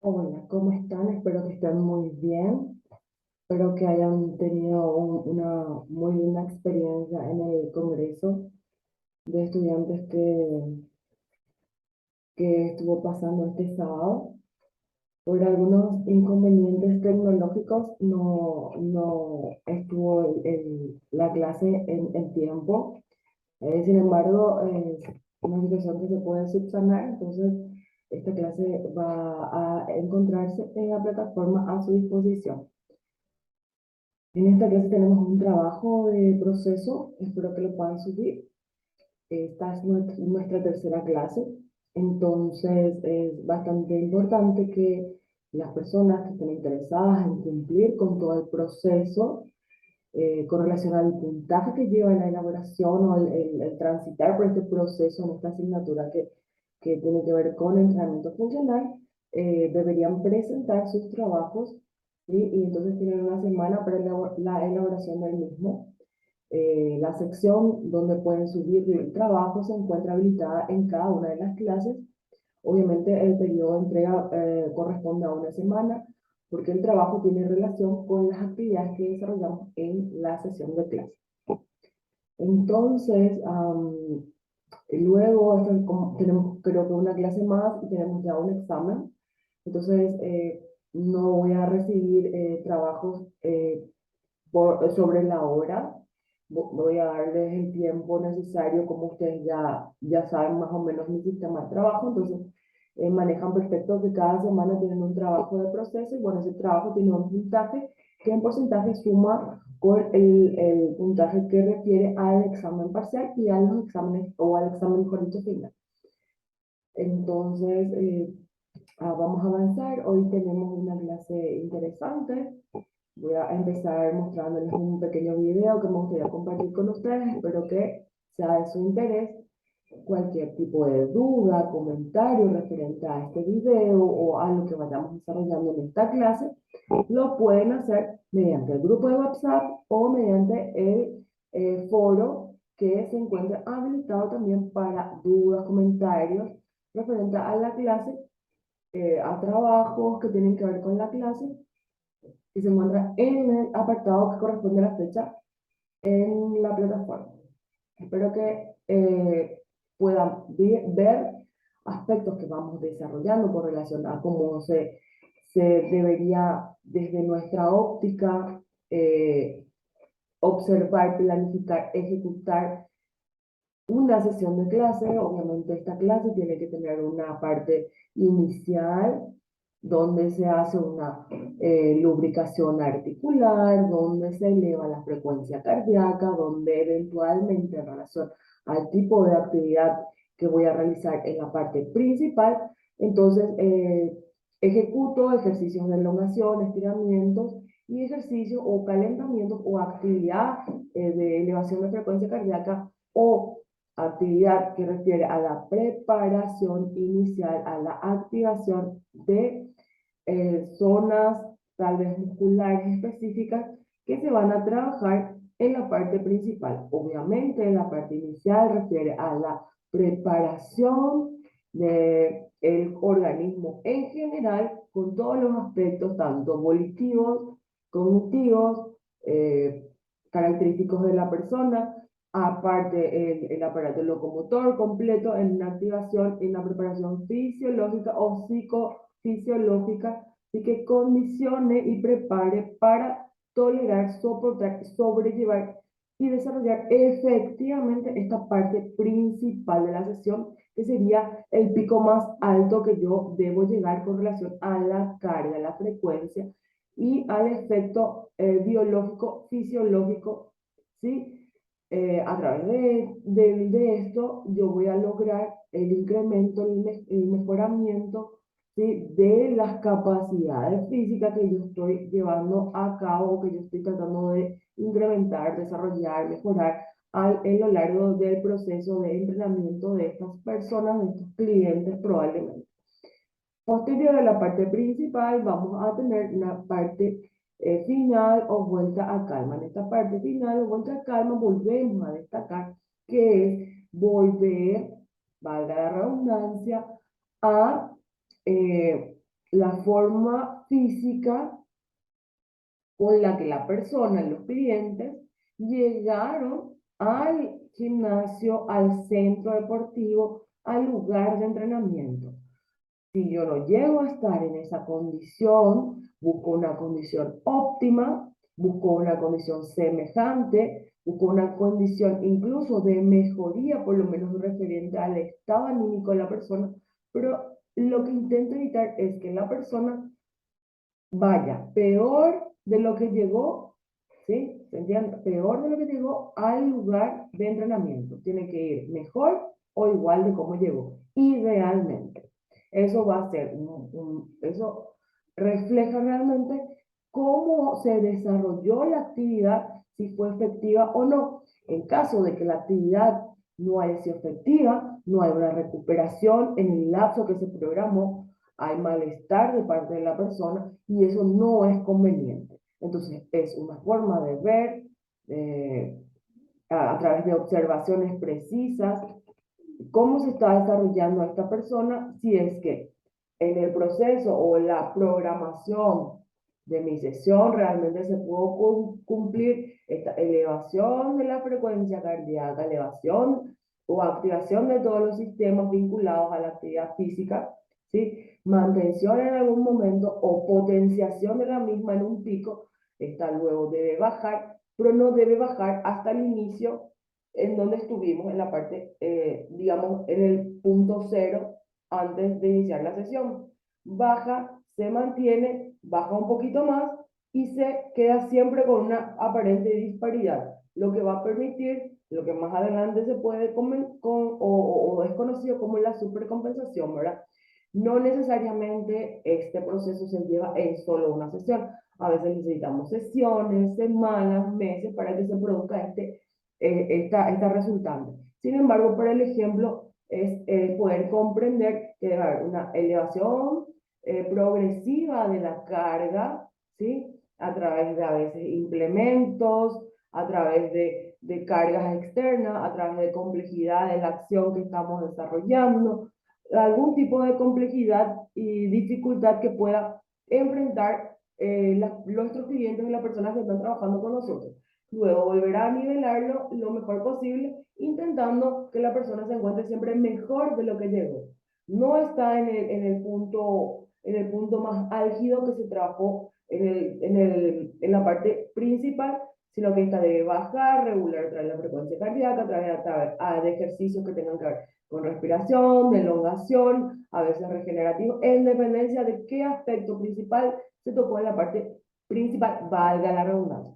Hola, ¿cómo están? Espero que estén muy bien. Espero que hayan tenido una muy linda experiencia en el Congreso de Estudiantes que estuvo pasando este sábado. Por algunos inconvenientes tecnológicos no estuvo la clase en tiempo. Sin embargo, es una situación que se puede subsanar, entonces esta clase va a encontrarse en la plataforma a su disposición. En esta clase tenemos un trabajo de proceso, espero que lo puedan subir. Esta es nuestra tercera clase, entonces es bastante importante que las personas que estén interesadas en cumplir con todo el proceso, con relación al puntaje que lleva la elaboración o el transitar por este proceso en esta asignatura que tiene que ver con entrenamiento funcional, deberían presentar sus trabajos, ¿sí? Y entonces tienen una semana para la elaboración del mismo. La sección donde pueden subir el trabajo se encuentra habilitada en cada una de las clases. Obviamente el periodo de entrega corresponde a una semana porque el trabajo tiene relación con las actividades que desarrollamos en la sesión de clase. Entonces, luego tenemos creo que una clase más y tenemos ya un examen. Entonces, no voy a recibir trabajos sobre la hora. Voy a darles el tiempo necesario, como ustedes ya saben más o menos mi sistema de trabajo, entonces manejan perfecto que cada semana tienen un trabajo de proceso y bueno, ese trabajo tiene un puntaje que en porcentaje suma con el puntaje que refiere al examen parcial y a los exámenes, o al examen, mejor dicho, final. Entonces, vamos a avanzar. Hoy tenemos una clase interesante. Voy a empezar mostrándoles un pequeño video que me gustaría compartir con ustedes. Espero que sea de su interés. Cualquier tipo de duda, comentario referente a este video o a lo que vayamos desarrollando en esta clase, lo pueden hacer mediante el grupo de WhatsApp o mediante el foro que se encuentra habilitado también para dudas, comentarios referente a la clase, a trabajos que tienen que ver con la clase, y se encuentra en el apartado que corresponde a la fecha en la plataforma. Espero que puedan ver aspectos que vamos desarrollando con relación a cómo se debería desde nuestra óptica observar, planificar, ejecutar una sesión de clase. Obviamente esta clase tiene que tener una parte inicial donde se hace una lubricación articular, donde se eleva la frecuencia cardíaca, donde eventualmente en relación al tipo de actividad que voy a realizar en la parte principal, entonces ejecuto ejercicios de elongación, estiramientos y ejercicios o calentamientos o actividad de elevación de frecuencia cardíaca o actividad que refiere a la preparación inicial, a la activación de zonas tal vez musculares específicas que se van a trabajar en la parte principal. Obviamente, la parte inicial refiere a la preparación del organismo en general, con todos los aspectos, tanto volitivos, cognitivos, eh, característicos de la persona, aparte el aparato locomotor completo en una activación, en una preparación fisiológica o psicofisiológica, y que condicione y prepare para tolerar, soportar, sobrellevar y desarrollar efectivamente esta parte principal de la sesión, que sería el pico más alto que yo debo llegar con relación a la carga, a la frecuencia y al efecto biológico, fisiológico, ¿sí? A través de esto yo voy a lograr el incremento, el mejoramiento, ¿sí? De las capacidades físicas que yo estoy llevando a cabo o que yo estoy tratando de incrementar, desarrollar, mejorar en lo largo del proceso de entrenamiento de estas personas, de estos clientes probablemente. Posterior a la parte principal vamos a tener una parte final o vuelta a calma. En esta parte final o vuelta a calma volvemos a destacar que es volver, valga la redundancia, a la forma física con la que la persona, los clientes, llegaron al gimnasio, al centro deportivo, al lugar de entrenamiento. Si yo no llego a estar en esa condición, busco una condición óptima, busco una condición semejante, busco una condición incluso de mejoría, por lo menos referente al estado anímico de la persona, pero lo que intento evitar es que la persona vaya peor de lo que llegó, ¿sí? ¿Se entiende? Peor de lo que llegó al lugar de entrenamiento. Tiene que ir mejor o igual de cómo llegó, idealmente. Eso va a ser, eso refleja realmente cómo se desarrolló la actividad, si fue efectiva o no. En caso de que la actividad no haya sido efectiva, no hay una recuperación en el lapso que se programó, hay malestar de parte de la persona y eso no es conveniente. Entonces, es una forma de ver a través de observaciones precisas cómo se está desarrollando esta persona, si es que en el proceso o la programación de mi sesión realmente se pudo cumplir esta elevación de la frecuencia cardíaca, elevación o activación de todos los sistemas vinculados a la actividad física, ¿sí? Mantención en algún momento o potenciación de la misma en un pico, esta luego debe bajar, pero no debe bajar hasta el inicio en donde estuvimos en la parte, digamos, en el punto cero antes de iniciar la sesión. Baja, se mantiene, baja un poquito más y se queda siempre con una aparente disparidad, lo que va a permitir lo que más adelante se puede o es conocido como la supercompensación, ¿verdad? No necesariamente este proceso se lleva en solo una sesión. A veces necesitamos sesiones, semanas, meses para que se produzca esta resultante. Sin embargo, para el ejemplo, es poder comprender que debe haber una elevación progresiva de la carga, ¿sí? A través de a veces implementos, a través de cargas externas, a través de complejidad de la acción que estamos desarrollando, algún tipo de complejidad y dificultad que pueda enfrentar nuestros clientes y las personas que están trabajando con nosotros. Luego volverá a nivelarlo lo mejor posible, intentando que la persona se encuentre siempre mejor de lo que llegó. No está en el punto más álgido que se trabajó en la parte principal, sino que esta debe bajar, regular a través de la frecuencia cardíaca, a través de ejercicios que tengan que ver con respiración, de elongación, a veces regenerativo, en dependencia de qué aspecto principal se tocó en la parte principal, valga la redundancia.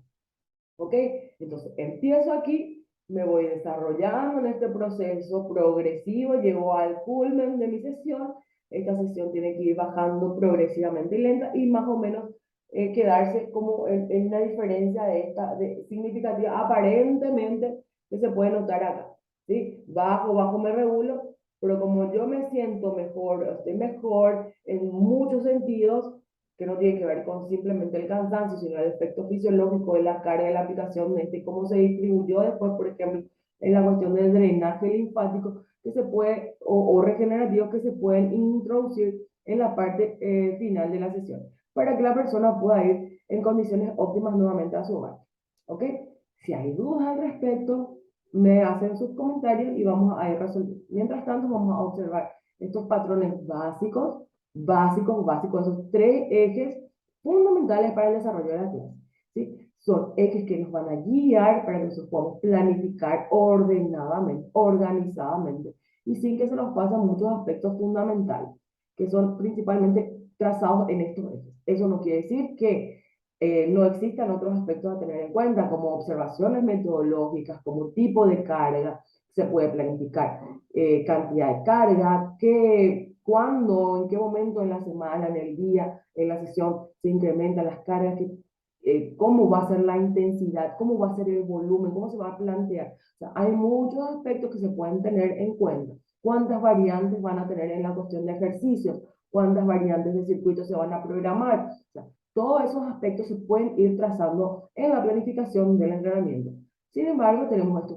¿Ok? Entonces, empiezo aquí, me voy desarrollando en este proceso progresivo, llego al culmen de mi sesión, esta sesión tiene que ir bajando progresivamente y lenta y más o menos quedarse como en una diferencia significativa, aparentemente, que se puede notar acá, ¿sí? Bajo, me regulo, pero como yo me siento mejor, estoy mejor en muchos sentidos, que no tiene que ver con simplemente el cansancio, sino el efecto fisiológico de la carga de la aplicación, cómo se distribuyó después, por ejemplo, en la cuestión del drenaje linfático, que se puede, o regenerativo, que se pueden introducir en la parte final de la sesión, para que la persona pueda ir en condiciones óptimas nuevamente a su hogar. ¿Ok? Si hay dudas al respecto, me hacen sus comentarios y vamos a ir resolviendo. Mientras tanto, vamos a observar estos patrones básicos, esos tres ejes fundamentales para el desarrollo de la clase, ¿sí? Son ejes que nos van a guiar para que nosotros podamos planificar ordenadamente, organizadamente, y sin que se nos pasen muchos aspectos fundamentales, que son principalmente trazados en estos ejes. Eso no quiere decir que no existan otros aspectos a tener en cuenta, como observaciones metodológicas, como tipo de carga, se puede planificar cantidad de carga, cuándo, en qué momento en la semana, en el día, en la sesión se incrementan las cargas, cómo va a ser la intensidad, cómo va a ser el volumen, cómo se va a plantear. O sea, hay muchos aspectos que se pueden tener en cuenta. ¿Cuántas variantes van a tener en la cuestión de ejercicios? ¿Cuántas variantes de circuitos se van a programar? O sea, todos esos aspectos se pueden ir trazando en la planificación del entrenamiento. Sin embargo, tenemos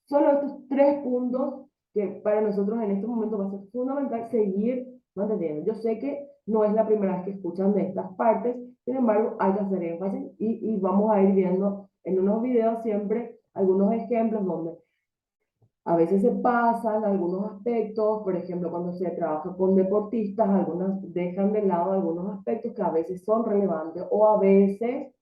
solo estos tres puntos que para nosotros en este momento va a ser fundamental seguir ¿Me entienden? Yo sé que no es la primera vez que escuchan de estas partes, sin embargo, hay que hacer énfasis y vamos a ir viendo en unos videos siempre algunos ejemplos donde a veces se pasan algunos aspectos, por ejemplo, cuando se trabaja con deportistas, algunas dejan de lado algunos aspectos que a veces son relevantes o a veces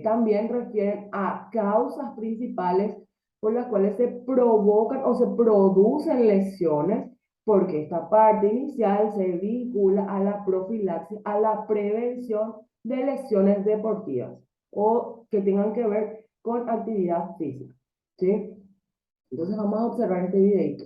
también refieren a causas principales por las cuales se provocan o se producen lesiones, porque esta parte inicial se vincula a la profilaxis, a la prevención de lesiones deportivas o que tengan que ver con actividad física. ¿Sí? Entonces vamos a observar este videito.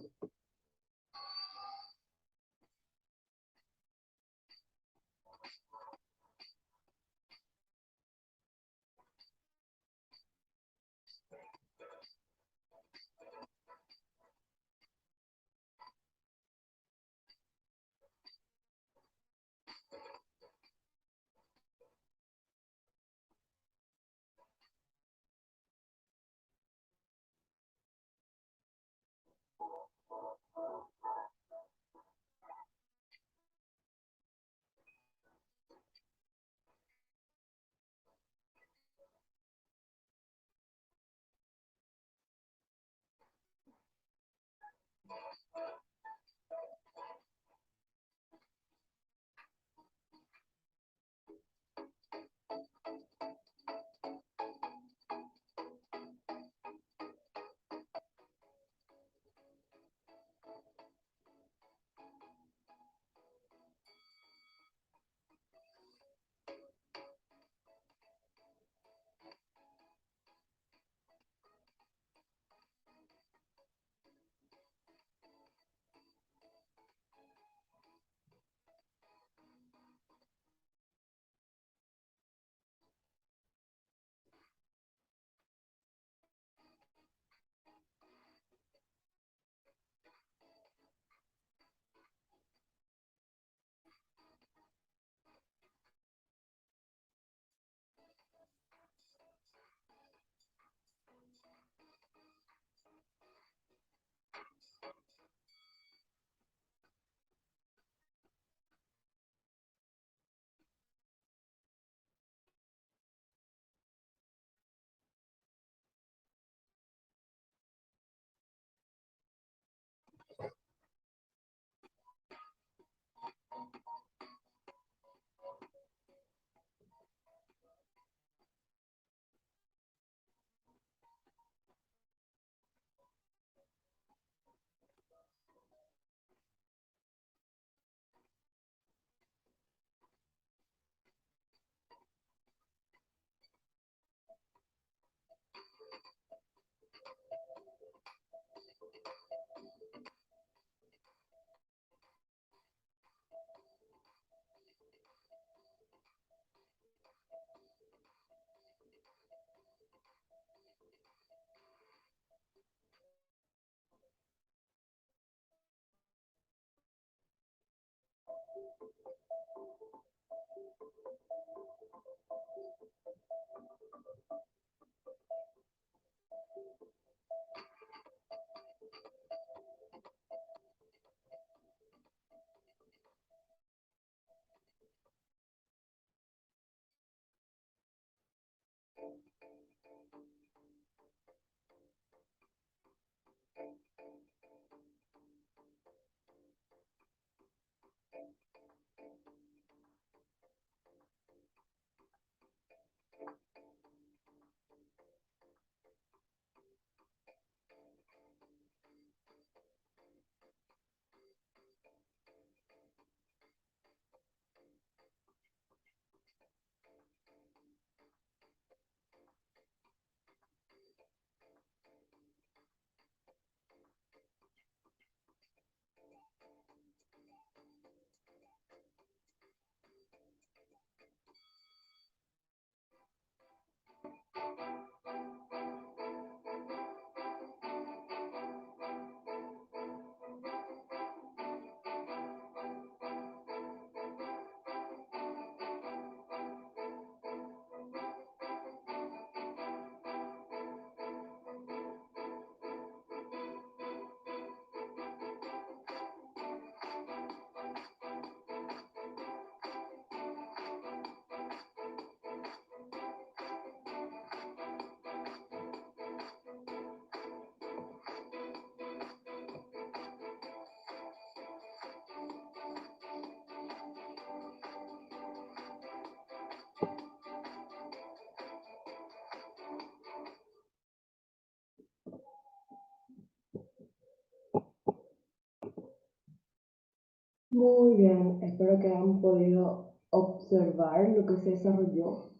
Muy bien, espero que hayan podido observar lo que se desarrolló.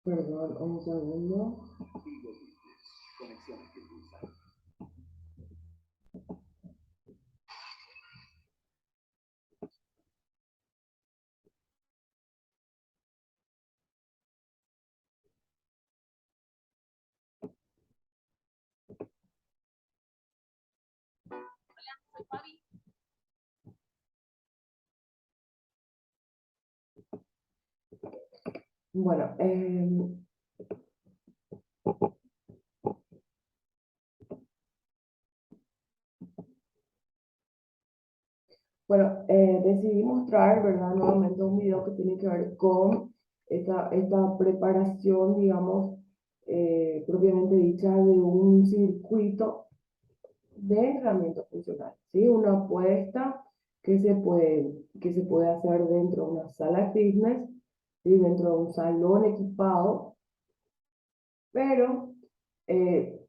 Perdón, un segundo. Bueno, decidí mostrar, ¿verdad? Nuevamente un video que tiene que ver con esta preparación, digamos, propiamente dicha de un circuito de entrenamiento funcional, ¿sí? Una apuesta que se puede hacer dentro de una sala de fitness, ¿sí? Dentro de un salón equipado, pero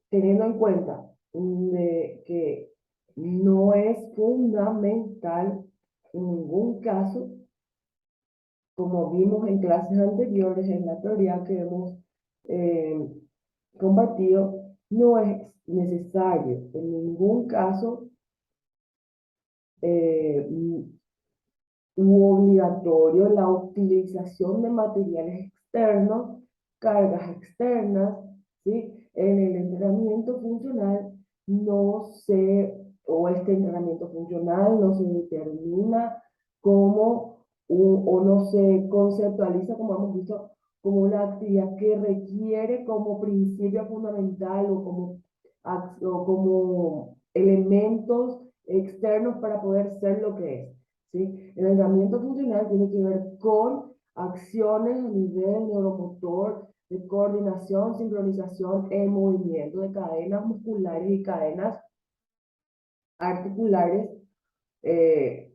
teniendo en cuenta de que no es fundamental en ningún caso, como vimos en clases anteriores, en la teoría que hemos eh, compartido, no es necesario en ningún caso eh, obligatorio la utilización de materiales externos, cargas externas, ¿sí? En el entrenamiento funcional no se, o este entrenamiento funcional no se determina como, o no se conceptualiza, como hemos visto, como una actividad que requiere como principio fundamental o como elementos externos para poder ser lo que es. ¿Sí? El entrenamiento funcional tiene que ver con acciones a nivel neuromotor, de coordinación, sincronización en movimiento de cadenas musculares y cadenas articulares eh,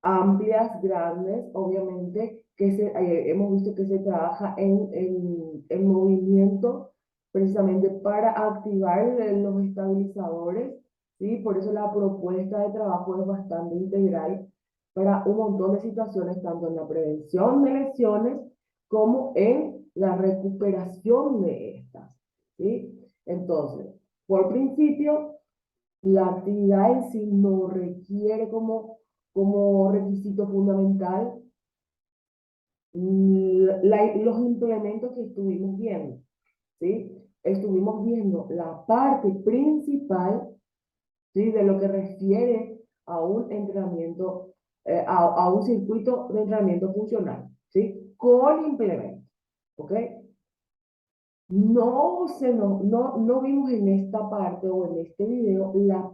amplias, grandes, obviamente, hemos visto que se trabaja en movimiento precisamente para activar los estabilizadores, ¿sí? Por eso la propuesta de trabajo es bastante integral para un montón de situaciones, tanto en la prevención de lesiones como en la recuperación de estas, ¿sí? Entonces, por principio, la actividad en sí no requiere como requisito fundamental los implementos que estuvimos viendo, ¿sí? Estuvimos viendo la parte principal, ¿sí? De lo que refiere a un entrenamiento, a un circuito de entrenamiento funcional, ¿sí? Con implementos, ¿ok? No vimos en esta parte o en este video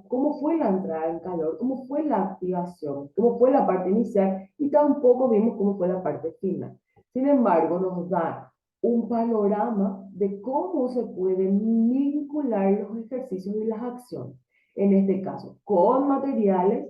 cómo fue la entrada en calor, cómo fue la activación, cómo fue la parte inicial y tampoco vimos cómo fue la parte final. Sin embargo, nos da un panorama de cómo se pueden vincular los ejercicios y las acciones. En este caso, con materiales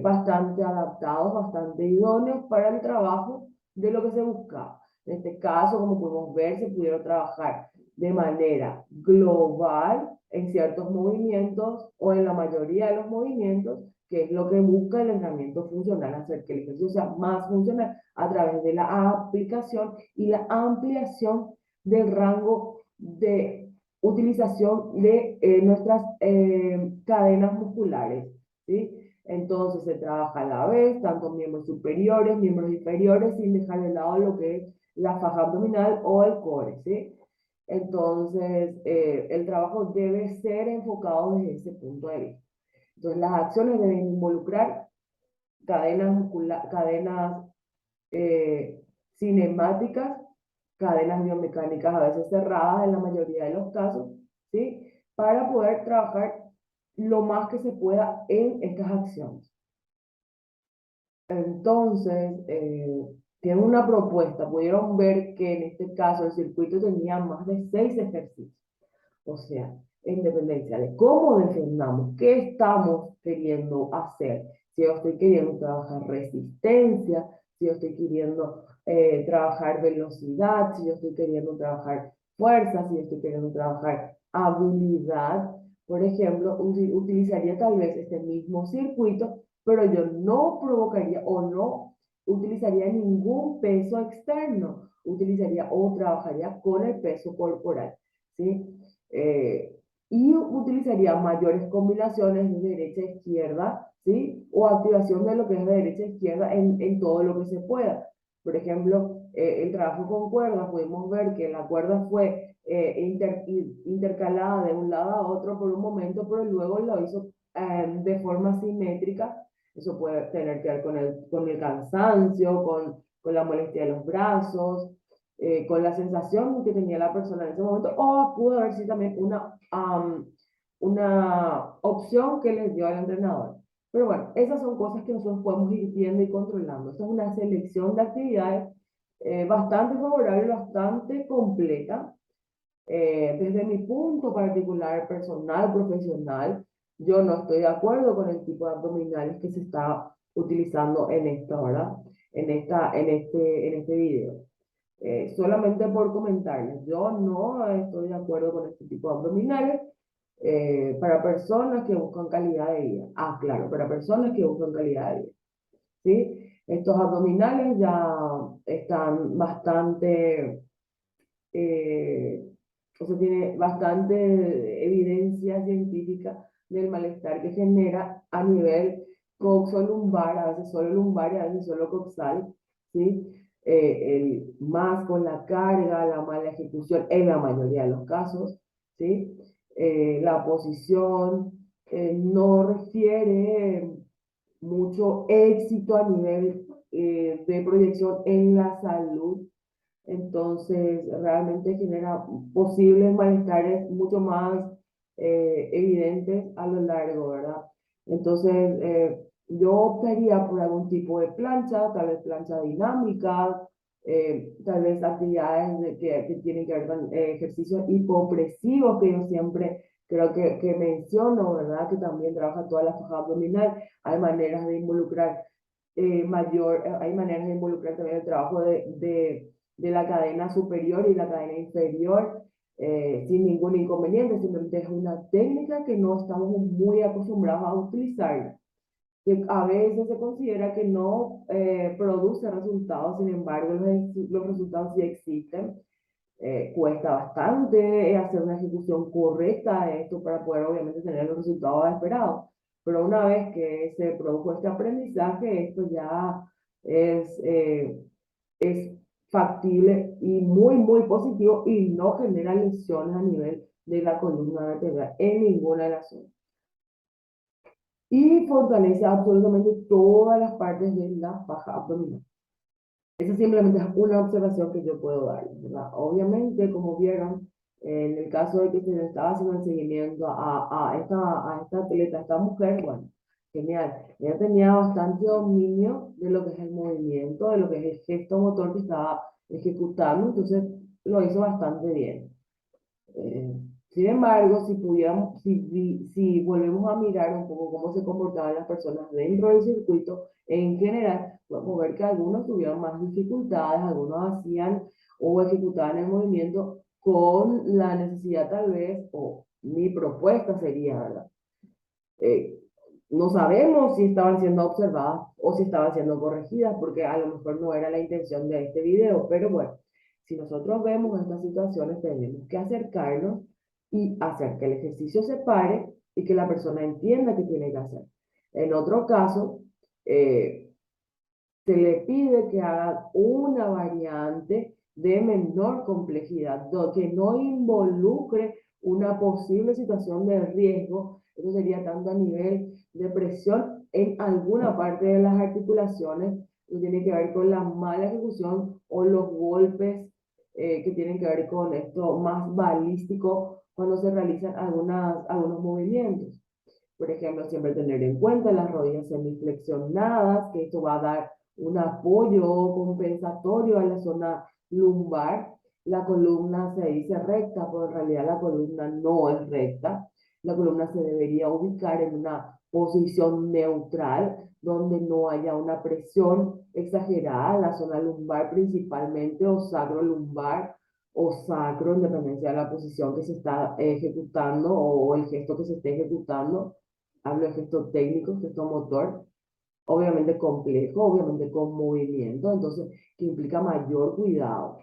bastante adaptados, bastante idóneos para el trabajo de lo que se buscaba. En este caso, como podemos ver, se pudieron trabajar de manera global en ciertos movimientos o en la mayoría de los movimientos, que es lo que busca el entrenamiento funcional, hacer que el ejercicio sea más funcional a través de la aplicación y la ampliación del rango de utilización de nuestras cadenas musculares, ¿sí? Entonces se trabaja a la vez, tanto miembros superiores, miembros inferiores, sin dejar de lado lo que es la faja abdominal o el core, ¿sí? Entonces, el trabajo debe ser enfocado desde ese punto de vista. Entonces, las acciones deben involucrar cadenas eh, cinemáticas, cadenas biomecánicas a veces cerradas en la mayoría de los casos, ¿sí? Para poder trabajar lo más que se pueda en estas acciones. Entonces, tienen una propuesta. Pudieron ver que en este caso el circuito tenía más de 6 ejercicios. O sea, en dependencia de cómo defendamos, qué estamos queriendo hacer. Si yo estoy queriendo trabajar resistencia, si yo estoy queriendo trabajar velocidad, si yo estoy queriendo trabajar fuerza, si yo estoy queriendo trabajar habilidad, Por ejemplo, utilizaría tal vez este mismo circuito, pero yo no provocaría o no utilizaría ningún peso externo, utilizaría o trabajaría con el peso corporal, ¿sí? Eh, y utilizaría mayores combinaciones de derecha a izquierda, ¿sí? O activación de lo que es de derecha a izquierda en todo lo que se pueda. Por ejemplo, el trabajo con cuerdas, pudimos ver que la cuerda fue intercalada de un lado a otro por un momento, pero luego lo hizo de forma simétrica. Eso puede tener que ver con el cansancio, con la molestia de los brazos, con la sensación que tenía la persona en ese momento, o pudo haber sido también una opción que les dio el entrenador. Pero bueno, esas son cosas que nosotros podemos ir viendo y controlando. Esta es una selección de actividades bastante favorable, bastante completa. Desde mi punto particular, personal, profesional, yo no estoy de acuerdo con el tipo de abdominales que se está utilizando en esta hora, en este video. Solamente por comentarles, yo no estoy de acuerdo con este tipo de abdominales para personas que buscan calidad de vida. Ah, claro, para personas que buscan calidad de vida, ¿sí? Estos abdominales ya están bastante eh, o sea, tiene bastante evidencia científica del malestar que genera a nivel coxolumbar, a veces solo lumbar y a veces solo coxal, ¿sí? Más con la carga, la mala ejecución en la mayoría de los casos, ¿sí? La posición no refiere mucho éxito a nivel de proyección en la salud. Entonces, realmente genera posibles malestares mucho más evidentes a lo largo, ¿verdad? Entonces, yo optaría por algún tipo de plancha, tal vez plancha dinámica, tal vez actividades que tienen que ver con ejercicios hipopresivos, que yo siempre creo que menciono, ¿verdad? Que también trabaja toda la faja abdominal. Hay maneras de involucrar hay maneras de involucrar también el trabajo de la cadena superior y la cadena inferior sin ningún inconveniente, simplemente es una técnica que no estamos muy acostumbrados a utilizar, que a veces se considera que no produce resultados, sin embargo los resultados sí existen. Cuesta bastante hacer una ejecución correcta de esto para poder obviamente tener los resultados esperados. Pero una vez que se produjo este aprendizaje, esto ya es, eh, es factible y muy positivo y no genera lesiones a nivel de la columna vertebral en ninguna de las zonas. Y fortalece absolutamente todas las partes de la faja abdominal. Esa simplemente es una observación que yo puedo dar, ¿verdad? Obviamente, como vieron, en el caso de que se le estaba haciendo el seguimiento a esta atleta, a esta mujer, bueno, genial. Ella tenía bastante dominio de lo que es el movimiento, de lo que es el gesto motor que estaba ejecutando, entonces lo hizo bastante bien. Eh, Sin embargo, si pudiéramos, si volvemos a mirar un poco cómo se comportaban las personas dentro del circuito, en general, podemos ver que algunos tuvieron más dificultades, algunos hacían o ejecutaban el movimiento con la necesidad tal vez, o mi propuesta sería, ¿verdad? Eh, no sabemos si estaban siendo observadas o si estaban siendo corregidas, porque a lo mejor no era la intención de este video, pero bueno, si nosotros vemos estas situaciones, tenemos que acercarnos y hacer que el ejercicio se pare y que la persona entienda qué tiene que hacer. En otro caso, eh, se le pide que haga una variante de menor complejidad, que no involucre una posible situación de riesgo. Eso sería tanto a nivel de presión en alguna parte de las articulaciones, que tiene que ver con la mala ejecución o los golpes que tienen que ver con esto más balístico cuando se realizan algunos movimientos. Por ejemplo, siempre tener en cuenta las rodillas semiflexionadas, que esto va a dar un apoyo compensatorio a la zona lumbar. La columna se dice recta, pero en realidad la columna no es recta. La columna se debería ubicar en una posición neutral, donde no haya una presión exagerada en la zona lumbar principalmente, o sacro lumbar, o sacro, en dependencia de la posición que se está ejecutando o el gesto que se esté ejecutando. Hablo de gesto técnico, gesto motor, obviamente complejo, obviamente con movimiento, entonces que implica mayor cuidado.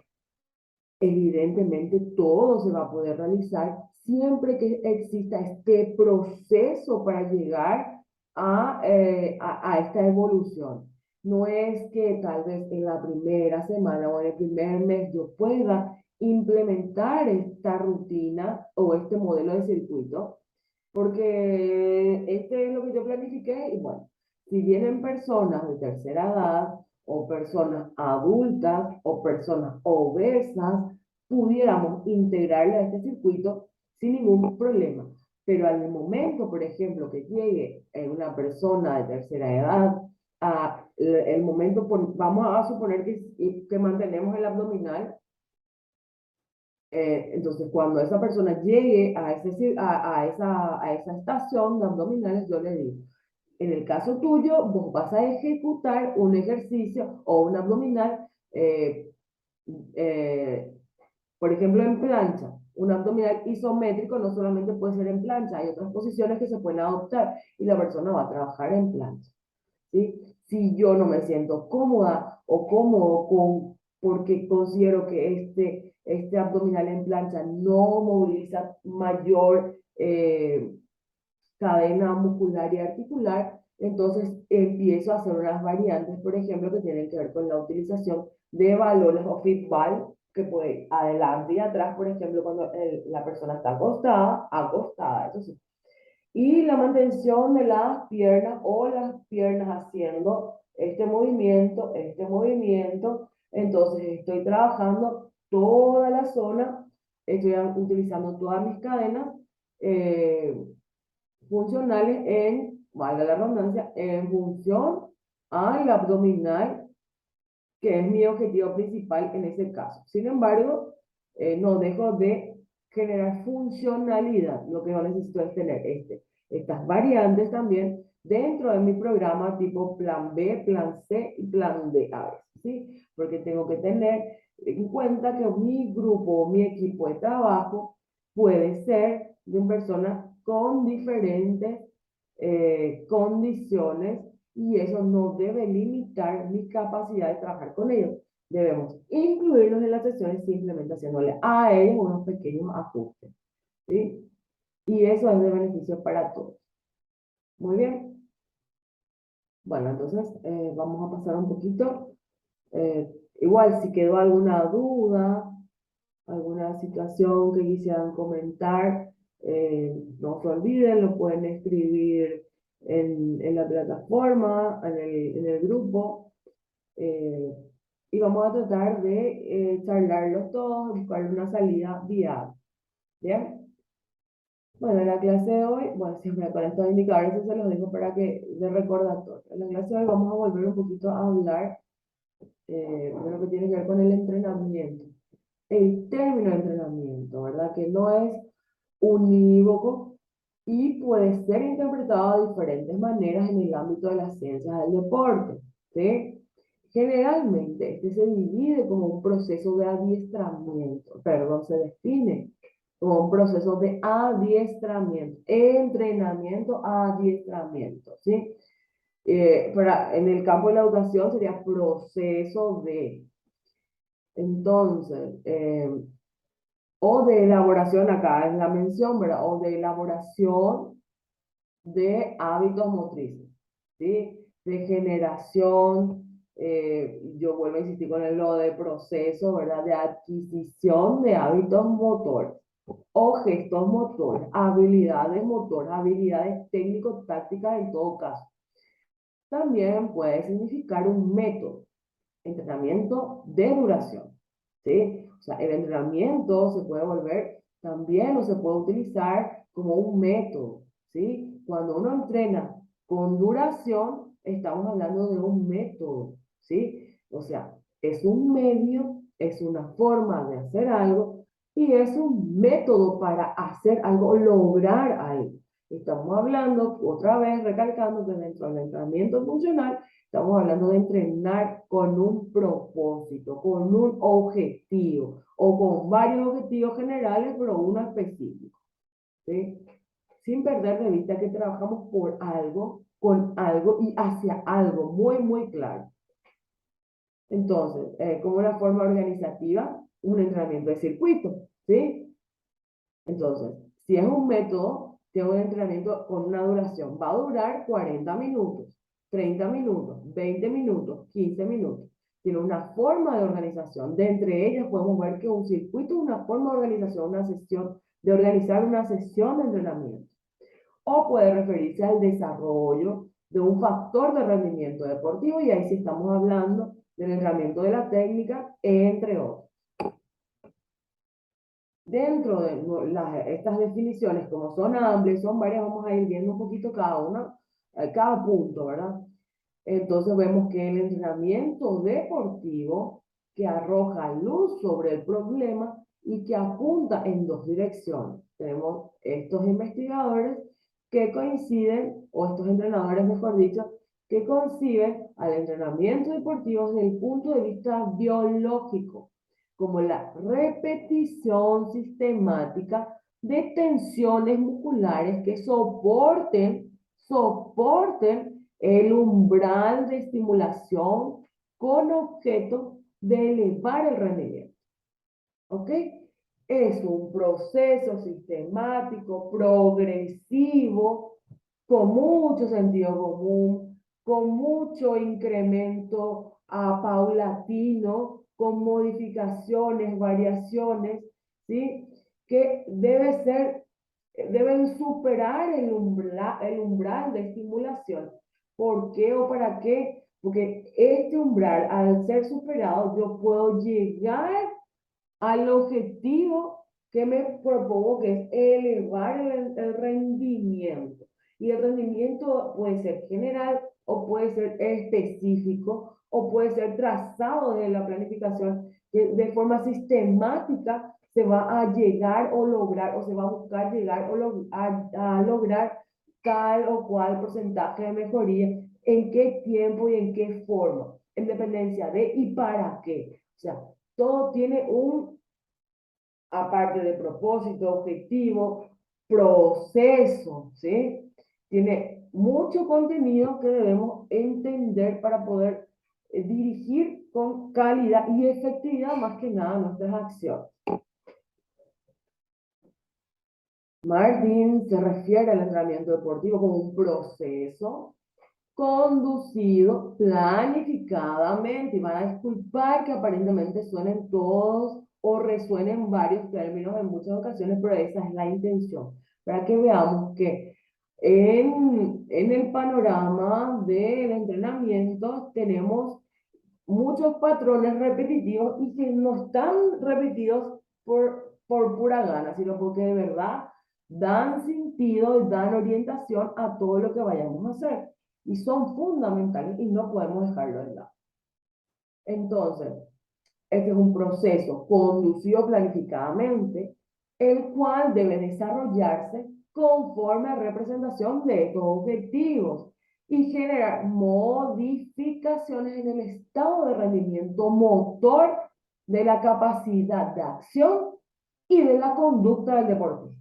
Evidentemente todo se va a poder realizar siempre que exista este proceso para llegar a esta evolución. No es que tal vez en la primera semana o en el primer mes yo pueda implementar esta rutina o este modelo de circuito, porque este es lo que yo planifiqué y bueno, si vienen personas de tercera edad o personas adultas o personas obesas, pudiéramos integrarle a este circuito sin ningún problema. Pero al momento, por ejemplo, que llegue una persona de tercera edad, el momento, vamos a suponer que mantenemos el abdominal, entonces, cuando esa persona llegue a esa estación de abdominales, yo le digo, en el caso tuyo, vos vas a ejecutar un ejercicio o un abdominal, eh, por ejemplo, en plancha. Un abdominal isométrico no solamente puede ser en plancha, hay otras posiciones que se pueden adoptar y la persona va a trabajar en plancha. ¿Sí? Si yo no me siento cómoda o cómodo porque considero que este abdominal en plancha no moviliza mayor cadena muscular y articular, entonces empiezo a hacer unas variantes, por ejemplo, que tienen que ver con la utilización de balones o fitball, que puede adelante y atrás, por ejemplo, cuando la persona está acostada, eso sí, y la mantención de las piernas o las piernas haciendo este movimiento. Entonces estoy trabajando toda la zona, estoy utilizando todas mis cadenas eh, funcionales valga la redundancia, en función al abdominal, que es mi objetivo principal en ese caso. Sin embargo, no dejo de generar funcionalidad. Lo que yo necesito es tener estas variantes también dentro de mi programa tipo plan B, plan C y plan D a veces, ¿sí? Porque tengo que tener en cuenta que mi grupo, mi equipo de trabajo puede ser de personas con diferentes condiciones y eso no debe limitar mi capacidad de trabajar con ellos. Debemos incluirlos en las sesiones simplemente haciéndole a ellos unos pequeños ajustes, ¿sí? Y eso es de beneficio para todos. Muy bien. Bueno, entonces vamos a pasar un poquito. Igual, si quedó alguna duda, alguna situación que quisieran comentar, no se olviden, lo pueden escribir en la plataforma, en el grupo, eh, y vamos a tratar de charlarlos todos, buscar una salida viable. ¿Bien? Bueno, en la clase de hoy, bueno, siempre con estos indicadores, eso se los dejo para que de recordatorio. En la clase de hoy vamos a volver un poquito a hablar de lo que tiene que ver con el entrenamiento. El término de entrenamiento, ¿verdad? Que no es unívoco y puede ser interpretado de diferentes maneras en el ámbito de las ciencias del deporte, ¿sí? Generalmente este se divide como un proceso de adiestramiento, perdón, se define como un proceso de adiestramiento, entrenamiento, adiestramiento, ¿sí? En el campo de la educación sería proceso de, entonces, o de elaboración, acá es la mención, ¿verdad? O de elaboración de hábitos motrices, ¿sí? De generación, yo vuelvo a insistir con lo de proceso, ¿verdad? De adquisición de hábitos motores o gestos motores, habilidades técnico-tácticas en todo caso. También puede significar un método, entrenamiento de duración, ¿sí? O sea, el entrenamiento se puede volver también o se puede utilizar como un método, ¿sí? Cuando uno entrena con duración, estamos hablando de un método, ¿sí? O sea, es un medio, es una forma de hacer algo y es un método para hacer algo, lograr algo. Estamos hablando, otra vez recalcando que dentro del entrenamiento funcional Estamos hablando de entrenar con un propósito, con un objetivo o con varios objetivos generales, pero uno específico, ¿sí? Sin perder de vista que trabajamos por algo, con algo y hacia algo muy, muy claro. Entonces, como una forma organizativa, un entrenamiento de circuito, ¿sí? Entonces, si es un método, tiene un entrenamiento con una duración. Va a durar 40 minutos, 30 minutos, 20 minutos, 15 minutos. Tiene una forma de organización. De entre ellas podemos ver que un circuito es una forma de organización, una sesión, de organizar una sesión de entrenamiento. O puede referirse al desarrollo de un factor de rendimiento deportivo, y ahí sí estamos hablando del entrenamiento de la técnica, entre otros. Dentro de estas definiciones, como son amplias, son varias, vamos a ir viendo un poquito cada una, cada punto, ¿verdad? Entonces vemos que el entrenamiento deportivo que arroja luz sobre el problema y que apunta en dos direcciones. Tenemos estos investigadores que coinciden, o estos entrenadores, mejor dicho, que conciben al entrenamiento deportivo desde el punto de vista biológico, como la repetición sistemática de tensiones musculares que soporten el umbral de estimulación con objeto de elevar el rendimiento. ¿Ok? Es un proceso sistemático, progresivo, con mucho sentido común, con mucho incremento paulatino, con modificaciones, variaciones, ¿sí? Que deben superar el umbral de estimulación. ¿Por qué o para qué? Porque este umbral, al ser superado, yo puedo llegar al objetivo que me propongo, que es elevar el rendimiento. Y el rendimiento puede ser general o puede ser específico o puede ser trazado de la planificación, que de forma sistemática se va a llegar o lograr, o se va a buscar llegar a lograr tal o cual porcentaje de mejoría, en qué tiempo y en qué forma, en dependencia de y para qué. O sea, todo tiene aparte de propósito, objetivo, proceso, ¿sí? Tiene mucho contenido que debemos entender para poder dirigir con calidad y efectividad más que nada nuestras acciones. Martin se refiere al entrenamiento deportivo como un proceso conducido planificadamente, y van a disculpar que aparentemente suenen todos o resuenen varios términos en muchas ocasiones, pero esa es la intención, para que veamos que en el panorama del entrenamiento tenemos muchos patrones repetitivos y que no están repetidos por pura gana, sino porque de verdad dan sentido y dan orientación a todo lo que vayamos a hacer. Y son fundamentales y no podemos dejarlo de lado. Entonces, este es un proceso conducido planificadamente, el cual debe desarrollarse conforme a representación de estos objetivos y generar modificaciones en el estado de rendimiento motor, de la capacidad de acción y de la conducta del deportista.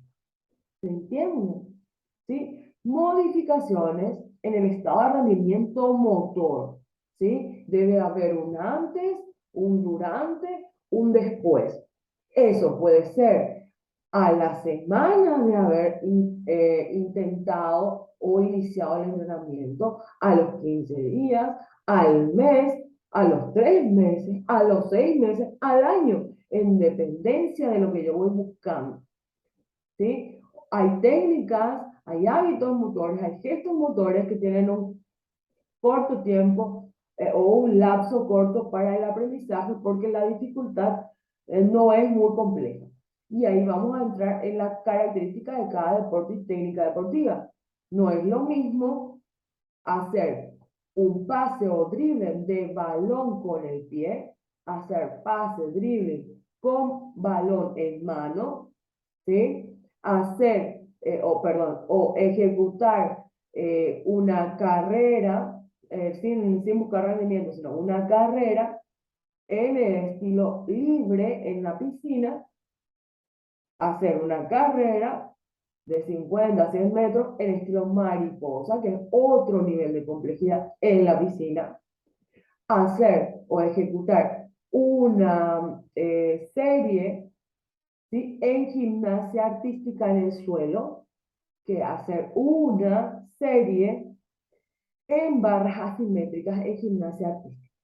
¿Se entiende? ¿Sí? Modificaciones en el estado de rendimiento motor, ¿sí? Debe haber un antes, un durante, un después. Eso puede ser a la semana de haber intentado o iniciado el entrenamiento, a los 15 días, al mes, a los 3 meses, a los 6 meses, al año, en dependencia de lo que yo voy buscando. ¿Sí? Hay técnicas, hay hábitos motores, hay gestos motores que tienen un corto tiempo o un lapso corto para el aprendizaje, porque la dificultad no es muy compleja. Y ahí vamos a entrar en las características de cada deporte y técnica deportiva. No es lo mismo hacer un pase o drible de balón con el pie, hacer pase, drible con balón en mano, ¿sí? Hacer, o ejecutar una carrera sin buscar rendimiento, sino una carrera en el estilo libre en la piscina, hacer una carrera de 50 a 100 metros en estilo mariposa, que es otro nivel de complejidad en la piscina, hacer o ejecutar una serie, ¿sí?, en gimnasia artística en el suelo, que hacer una serie en barras asimétricas en gimnasia artística.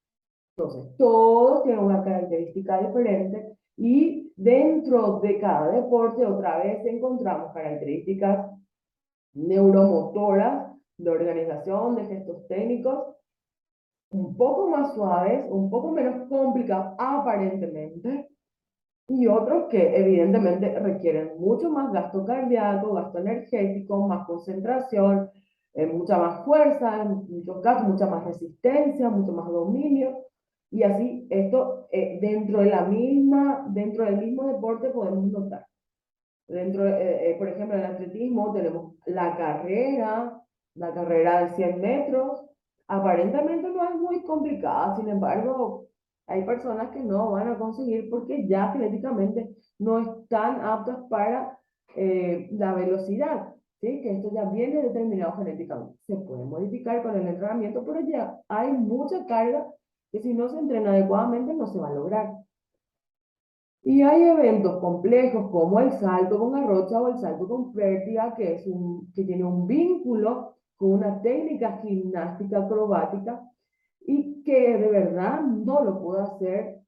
Entonces, todos tienen una característica diferente y dentro de cada deporte otra vez encontramos características neuromotoras, de organización, de gestos técnicos, un poco más suaves, un poco menos complicados aparentemente, y otros que evidentemente requieren mucho más gasto cardíaco, gasto energético, más concentración, mucha más fuerza, en muchos casos mucha más resistencia, mucho más dominio, y así esto dentro del mismo deporte podemos notar. Por ejemplo, en el atletismo tenemos la carrera de 100 metros. Aparentemente no es muy complicada, sin embargo, hay personas que no van a conseguir porque ya genéticamente no están aptas para la velocidad, ¿sí? Que esto ya viene determinado genéticamente. Se puede modificar con el entrenamiento, pero ya hay mucha carga que si no se entrena adecuadamente no se va a lograr. Y hay eventos complejos como el salto con garrocha o el salto con pértiga, que tiene un vínculo con una técnica gimnástica acrobática y que de verdad no lo puede hacer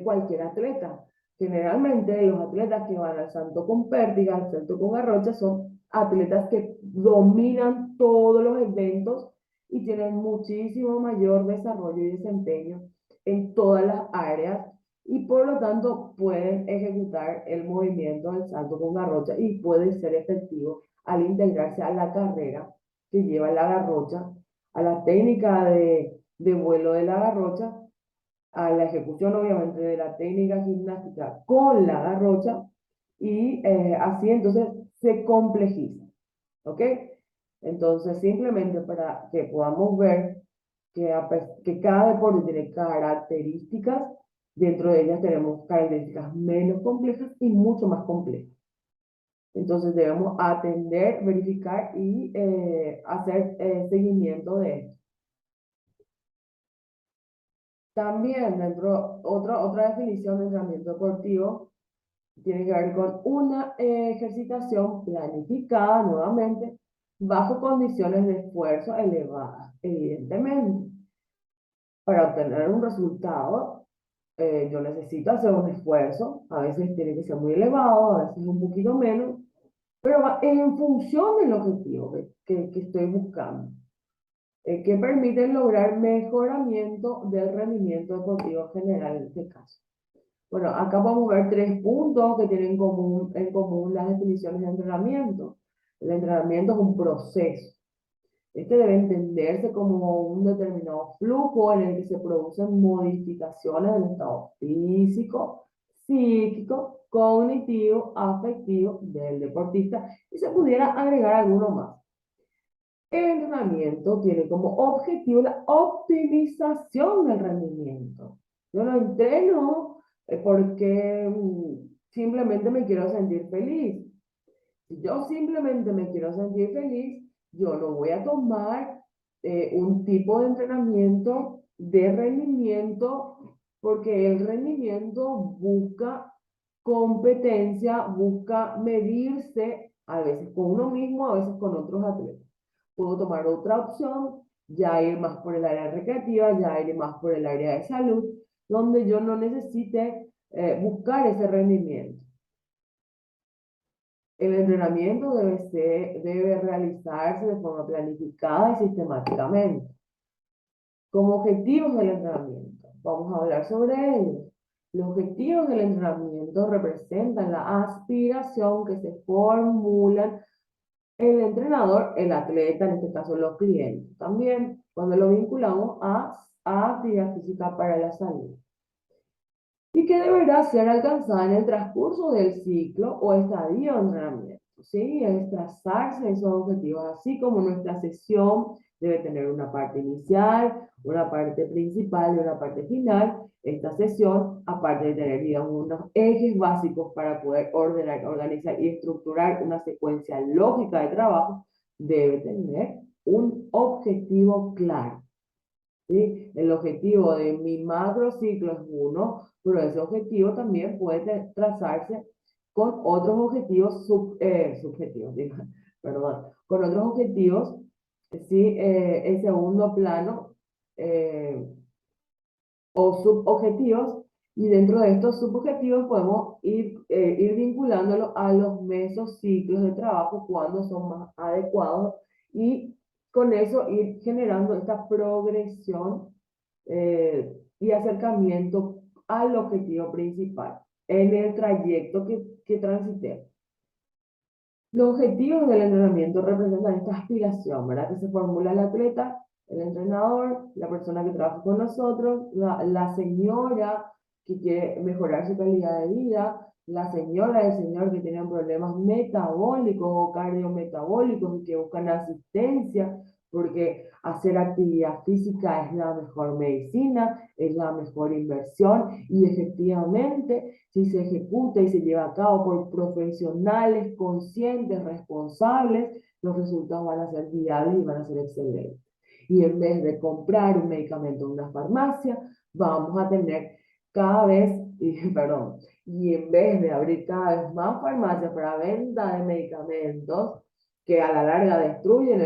cualquier atleta. Generalmente los atletas que van al salto con pértiga, al salto con garrocha, son atletas que dominan todos los eventos y tienen muchísimo mayor desarrollo y desempeño en todas las áreas y por lo tanto pueden ejecutar el movimiento del salto con garrocha y puede ser efectivo al integrarse a la carrera que lleva la garrocha, a la técnica de vuelo de la garrocha, a la ejecución obviamente de la técnica gimnástica con la garrocha y así entonces se complejiza, ¿ok? Entonces simplemente para que podamos ver que cada deporte tiene características, dentro de ellas tenemos características menos complejas y mucho más complejas. Entonces debemos atender, verificar y hacer seguimiento de esto. También otra definición de entrenamiento deportivo tiene que ver con una ejercitación planificada nuevamente bajo condiciones de esfuerzo elevadas, evidentemente. Para obtener un resultado, yo necesito hacer un esfuerzo, a veces tiene que ser muy elevado, a veces un poquito menos, pero va en función del objetivo que estoy buscando, que permiten lograr mejoramiento del rendimiento deportivo general en este caso. Bueno, acá vamos a ver 3 puntos que tienen en común las definiciones de entrenamiento. El entrenamiento es un proceso. Este debe entenderse como un determinado flujo en el que se producen modificaciones del estado físico, psíquico, cognitivo, afectivo del deportista y se pudiera agregar alguno más. El entrenamiento tiene como objetivo la optimización del rendimiento. Yo no entreno porque simplemente me quiero sentir feliz. Si yo simplemente me quiero sentir feliz, yo no voy a tomar un tipo de entrenamiento de rendimiento porque el rendimiento busca competencia, busca medirse a veces con uno mismo, a veces con otros atletas. Puedo tomar otra opción, ya ir más por el área recreativa, ya ir más por el área de salud, donde yo no necesite buscar ese rendimiento. El entrenamiento debe realizarse de forma planificada y sistemáticamente. Como objetivos del entrenamiento, vamos a hablar sobre ellos. Los objetivos del entrenamiento representan la aspiración que se formulan el entrenador, el atleta, en este caso los clientes. También cuando lo vinculamos a actividad física para la salud. Y que deberá ser alcanzada en el transcurso del ciclo o estadio de entrenamiento. ¿Sí? Es trazarse esos objetivos, así como nuestra sesión debe tener una parte inicial, una parte principal y una parte final. Esta sesión, aparte de tener, digamos, unos ejes básicos para poder ordenar, organizar y estructurar una secuencia lógica de trabajo, debe tener un objetivo claro. ¿Sí? El objetivo de mi macro ciclo es uno, pero ese objetivo también puede trazarse con otros objetivos subjetivos, perdón, con otros objetivos, ¿sí? En segundo plano, eh, o subobjetivos, y dentro de estos subobjetivos podemos ir vinculándolo a los mesociclos de trabajo cuando son más adecuados y con eso ir generando esta progresión y acercamiento al objetivo principal en el trayecto que transitemos. Los objetivos del entrenamiento representan esta aspiración, ¿verdad? Que se formula el atleta, el entrenador, la persona que trabaja con nosotros, la señora que quiere mejorar su calidad de vida, la señora, el señor que tienen problemas metabólicos o cardiometabólicos y que buscan asistencia, porque hacer actividad física es la mejor medicina, es la mejor inversión y efectivamente si se ejecuta y se lleva a cabo por profesionales conscientes, responsables, los resultados van a ser viables y van a ser excelentes. Y en vez de comprar un medicamento en una farmacia, vamos a tener cada vez, perdón, y en vez de abrir cada vez más farmacias para venta de medicamentos que a la larga destruyen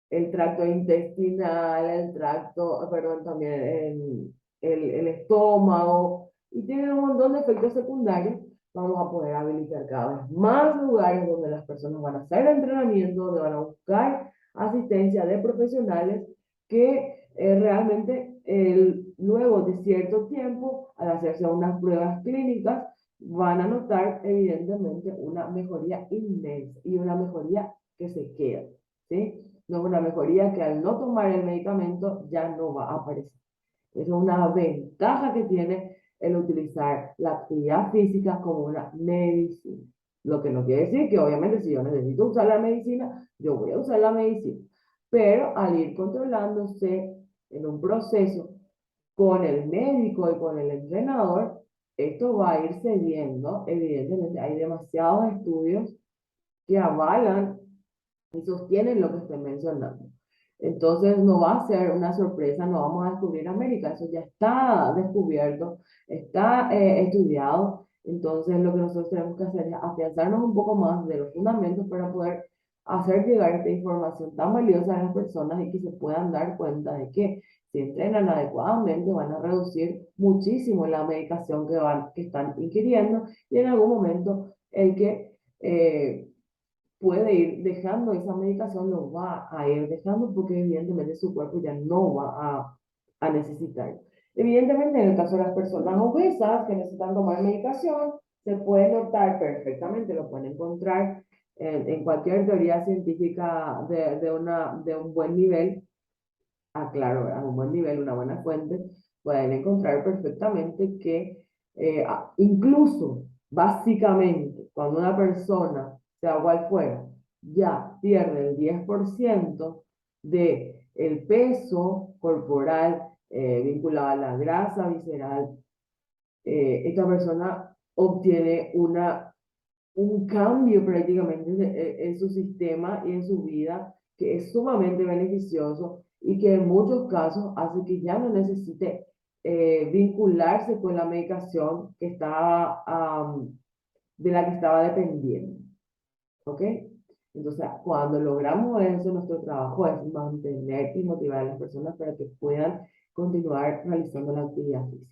el tracto intestinal, el tracto, perdón, también el estómago, y tiene un montón de efectos secundarios, vamos a poder habilitar cada vez más lugares donde las personas van a hacer entrenamiento, donde van a buscar asistencia de profesionales que realmente luego de cierto tiempo, al hacerse unas pruebas clínicas, van a notar evidentemente una mejoría inmensa y una mejoría que se queda, ¿sí? No es una mejoría que al no tomar el medicamento ya no va a aparecer. Es una ventaja que tiene el utilizar la actividad física como una medicina. Lo que no quiere decir que obviamente si yo necesito usar la medicina, yo voy a usar la medicina. Pero al ir controlándose en un proceso con el médico y con el entrenador, esto va a irse viendo. Evidentemente hay demasiados estudios que avalan y sostienen lo que estoy mencionando. Entonces no va a ser una sorpresa, no vamos a descubrir América, eso ya está descubierto, está estudiado. Entonces lo que nosotros tenemos que hacer es afianzarnos un poco más de los fundamentos para poder hacer llegar esta información tan valiosa a las personas y que se puedan dar cuenta de que si entrenan adecuadamente van a reducir muchísimo la medicación que están ingiriendo y en algún momento el que puede ir dejando esa medicación, lo va a ir dejando porque evidentemente su cuerpo ya no va a necesitar. Evidentemente, en el caso de las personas obesas que necesitan tomar medicación, se puede notar perfectamente, lo pueden encontrar en cualquier teoría científica de un buen nivel, aclaro, a un buen nivel, una buena fuente, pueden encontrar perfectamente que incluso, básicamente, cuando una persona, sea cual fuera, ya pierde el 10% de el peso corporal vinculado a la grasa visceral, esta persona obtiene un cambio prácticamente en su sistema y en su vida que es sumamente beneficioso y que en muchos casos hace que ya no necesite vincularse con la medicación que estaba, de la que estaba dependiendo. ¿Ok? Entonces, cuando logramos eso, nuestro trabajo es mantener y motivar a las personas para que puedan continuar realizando la actividad física.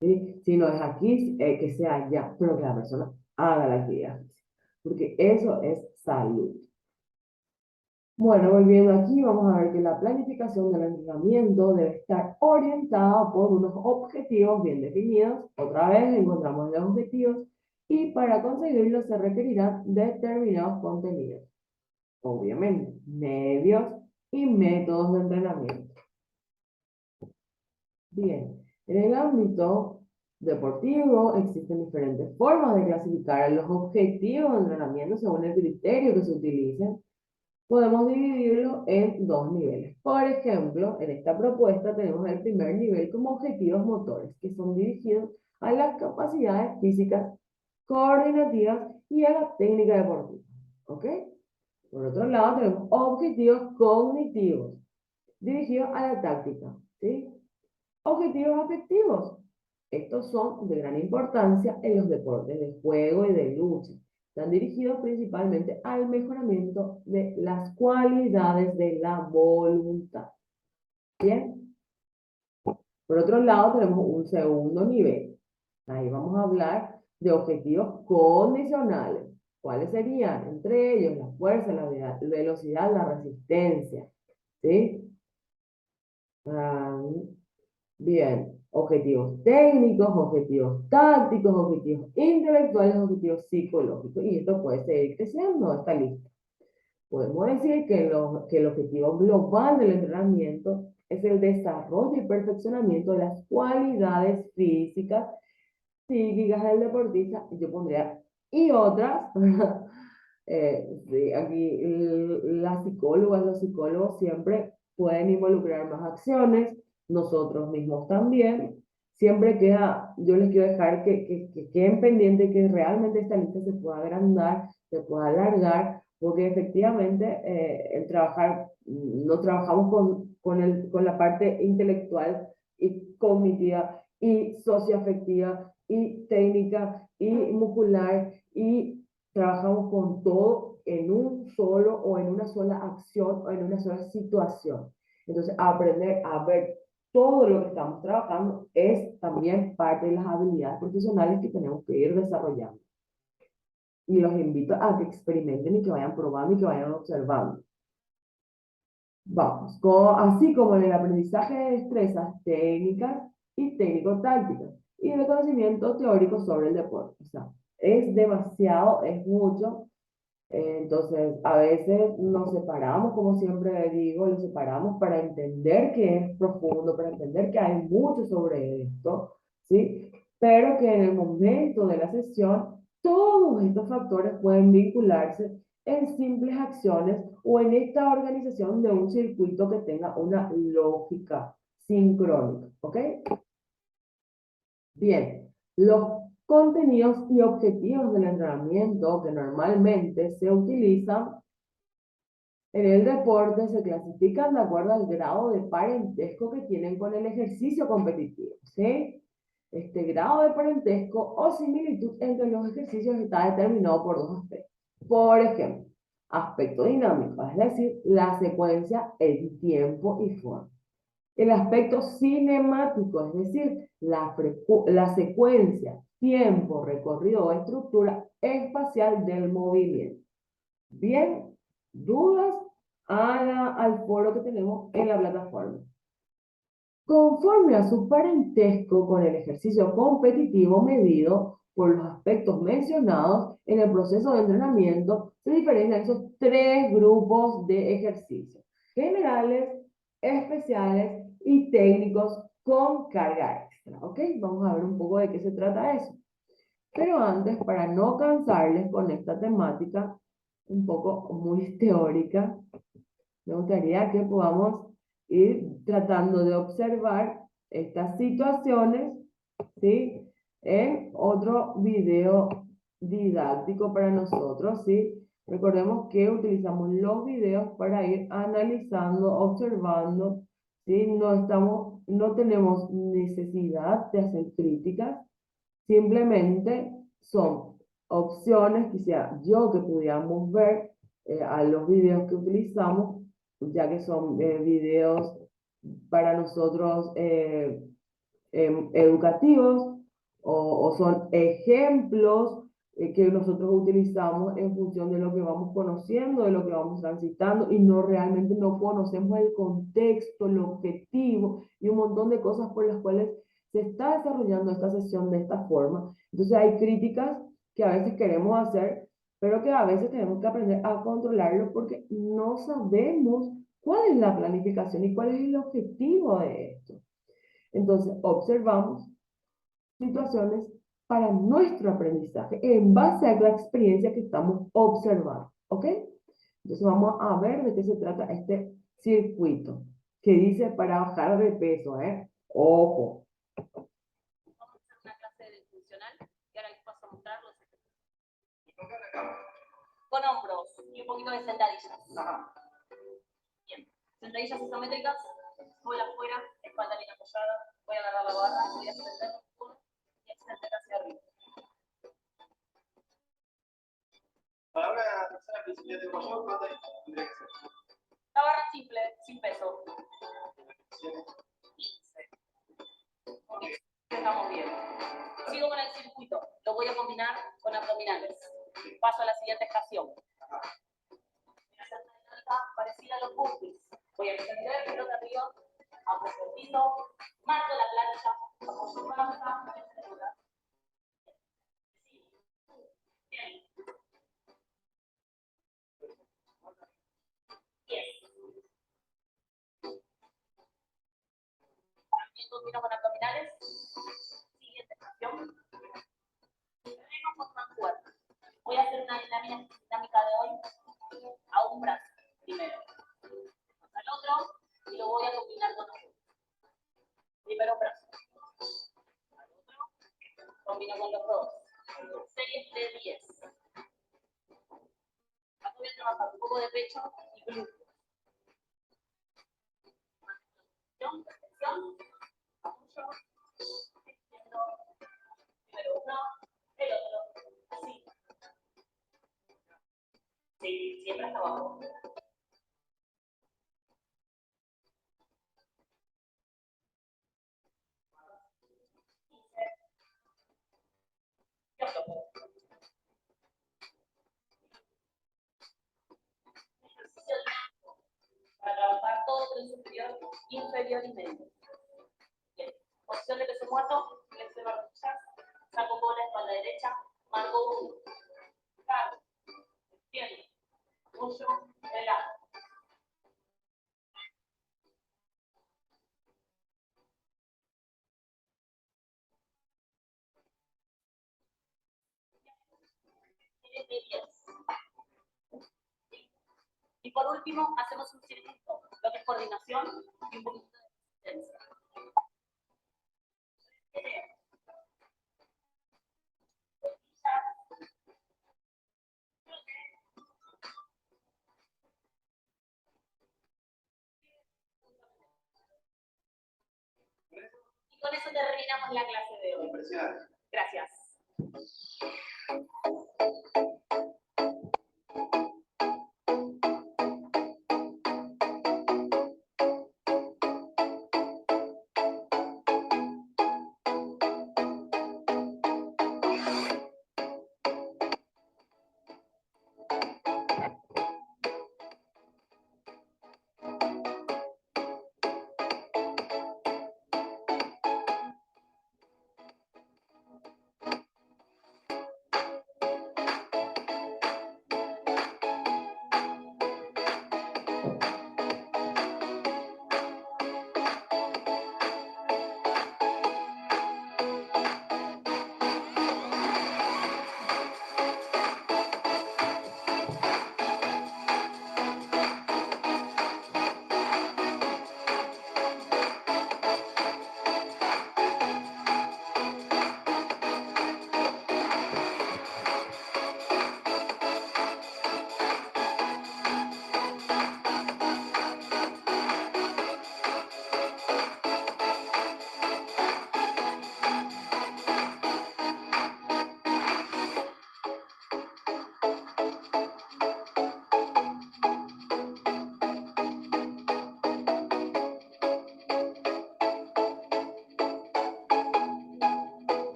¿Sí? Si no es aquí, que sea allá, pero que la persona haga la actividad física, porque eso es salud. Bueno, volviendo aquí, vamos a ver que la planificación del entrenamiento debe estar orientada por unos objetivos bien definidos. Otra vez encontramos los objetivos y para conseguirlos se requerirán determinados contenidos. Obviamente, medios y métodos de entrenamiento. Bien, en el ámbito deportivo existen diferentes formas de clasificar los objetivos de entrenamiento según el criterio que se utilicen. podemos dividirlo en dos niveles. Por ejemplo, en esta propuesta tenemos el primer nivel como objetivos motores, que son dirigidos a las capacidades físicas, coordinativas y a la técnica deportiva. ¿Ok? Por otro lado, tenemos objetivos cognitivos, dirigidos a la táctica. ¿Sí? Objetivos afectivos. Estos son de gran importancia en los deportes de juego y de lucha. Están dirigidos principalmente al mejoramiento de las cualidades de la voluntad. Bien. Por otro lado, tenemos un segundo nivel. Ahí vamos a hablar de objetivos condicionales. ¿Cuáles serían? Entre ellos, la fuerza, la velocidad, la resistencia. ¿Sí? Ah, bien, objetivos técnicos, objetivos tácticos, objetivos intelectuales, objetivos psicológicos. Y esto puede seguir creciendo, esta lista. Podemos decir que el objetivo global del entrenamiento es el desarrollo y perfeccionamiento de las cualidades físicas, psíquicas del deportista. Yo pondría, y otras, sí, aquí las psicólogas, los psicólogos siempre pueden involucrar más acciones, nosotros mismos también. Siempre queda, yo les quiero dejar que queden pendientes, que realmente esta lista se pueda agrandar, se pueda alargar, porque efectivamente el trabajar, no trabajamos con la parte intelectual y cognitiva y socioafectiva y técnica y muscular y trabajamos con todo en un solo o en una sola acción o en una sola situación. Entonces, aprender a ver todo lo que estamos trabajando es también parte de las habilidades profesionales que tenemos que ir desarrollando. Y los invito a que experimenten y que vayan probando y que vayan observando. Vamos, así como en el aprendizaje de destrezas técnicas y técnico-tácticas y de conocimiento teórico sobre el deporte. O sea, es demasiado, es mucho. Entonces, a veces nos separamos, como siempre digo, lo separamos para entender que es profundo, para entender que hay mucho sobre esto, ¿sí? Pero que en el momento de la sesión, todos estos factores pueden vincularse en simples acciones o en esta organización de un circuito que tenga una lógica sincrónica, ¿ok? Bien, los contenidos y objetivos del entrenamiento que normalmente se utilizan en el deporte se clasifican de acuerdo al grado de parentesco que tienen con el ejercicio competitivo, ¿sí? Este grado de parentesco o similitud entre los ejercicios está determinado por dos aspectos. Por ejemplo, aspecto dinámico, es decir, la secuencia en tiempo y forma. El aspecto cinemático, es decir, la secuencia, tiempo, recorrido o estructura espacial del movimiento. Bien, dudas al foro que tenemos en la plataforma. Conforme a su parentesco con el ejercicio competitivo medido por los aspectos mencionados en el proceso de entrenamiento, se diferencian esos tres grupos de ejercicios: generales, especiales y técnicos con carga extra. ¿Ok? Vamos a ver un poco de qué se trata eso. Pero antes, para no cansarles con esta temática un poco muy teórica, me gustaría que podamos ir tratando de observar estas situaciones, ¿sí? En otro video didáctico para nosotros, ¿sí? Recordemos que utilizamos los videos para ir analizando, observando, ¿sí? No tenemos necesidad de hacer críticas, simplemente son opciones, quisiera yo que pudiéramos ver a los videos que utilizamos, ya que son videos para nosotros educativos o son ejemplos que nosotros utilizamos en función de lo que vamos conociendo, de lo que vamos transitando y no realmente no conocemos el contexto, el objetivo y un montón de cosas por las cuales se está desarrollando esta sesión de esta forma. Entonces hay críticas que a veces queremos hacer, pero que a veces tenemos que aprender a controlarlo porque no sabemos cuál es la planificación y cuál es el objetivo de esto. Entonces observamos situaciones para nuestro aprendizaje en base a la experiencia que estamos observando, ¿ok? Entonces vamos a ver de qué se trata este circuito, que dice para bajar de peso, ¿eh? Ojo. Vamos a hacer una clase de funcional y ahora les paso a mostrar los ejercicios. Con hombros y un poquito de sentadillas. Bien. Sentadillas isométricas, muela afuera, espalda bien apoyada. Voy a agarrar la barra, voy a extender y extender hacia arriba. Para una persona principiante como yo, ¿cuánto tendría que ser? La barra simple, sin peso. 15. Okay. Estamos bien. Sigo con el circuito. Lo voy a combinar con abdominales. Paso a la siguiente estación. Voy a hacer una dinámica parecida a los burpees. Voy a extender el pelota arriba, apoyo el piso, marco la plancha, apoyo panza, etcétera. Bien. 10. También combino con abdominales. Siguiente estación. Vengo con mancuerna. Voy a hacer una dinámica de hoy a un brazo primero. Al otro y lo voy a combinar con otro. Primero un brazo. Al otro combino con los dos. Series de 10. Acá voy a trabajar un poco de pecho y glúteos. Extensión, apoyo, extiendo. Primero uno, el otro. Así. Sí, siempre hasta abajo. Para trabajar todo tren superior, inferior y medio. Bien. Posición de peso muerto, flexiono rodillas, saco con la espalda derecha, marco uno, cargo, extiendo, apoyo, relajo. Y por último, hacemos un circuito, lo que es coordinación y un poquito de resistencia. Y con eso terminamos la clase de hoy. Impresionante. Gracias.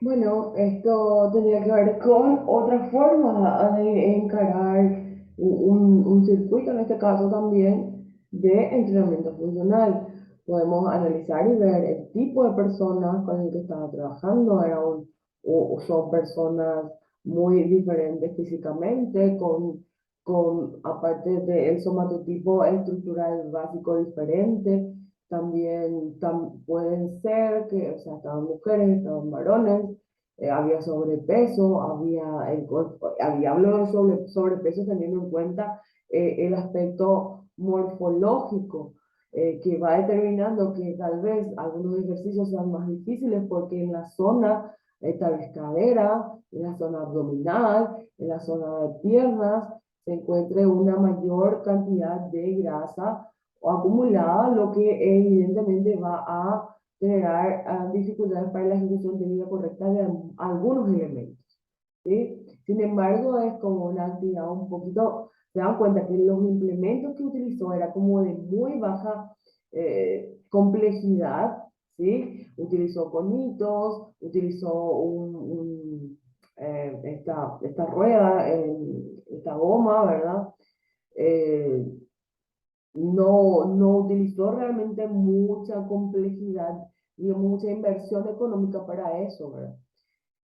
Bueno, esto tendría que ver con otra forma de encarar un circuito, en este caso también, de entrenamiento funcional. Podemos analizar y ver el tipo de personas con el que estaba trabajando, o son personas muy diferentes físicamente, aparte del somatotipo estructural básico diferente. También pueden ser que, o sea, estaban mujeres, estaban varones, había sobrepeso, hablo de sobrepeso teniendo en cuenta el aspecto morfológico, que va determinando que tal vez algunos ejercicios sean más difíciles porque en la zona, tal vez cadera, en la zona abdominal, en la zona de piernas, se encuentre una mayor cantidad de grasa o acumulada, lo que evidentemente va a generar dificultades para la ejecución técnica correcta de algunos elementos, ¿sí? Sin embargo, es como una actividad un poquito, se dan cuenta que los implementos que utilizó era como de muy baja complejidad, ¿sí? Utilizó conitos, utilizó esta rueda, esta goma, ¿verdad? Eh, no utilizó realmente mucha complejidad y mucha inversión económica para eso, ¿verdad?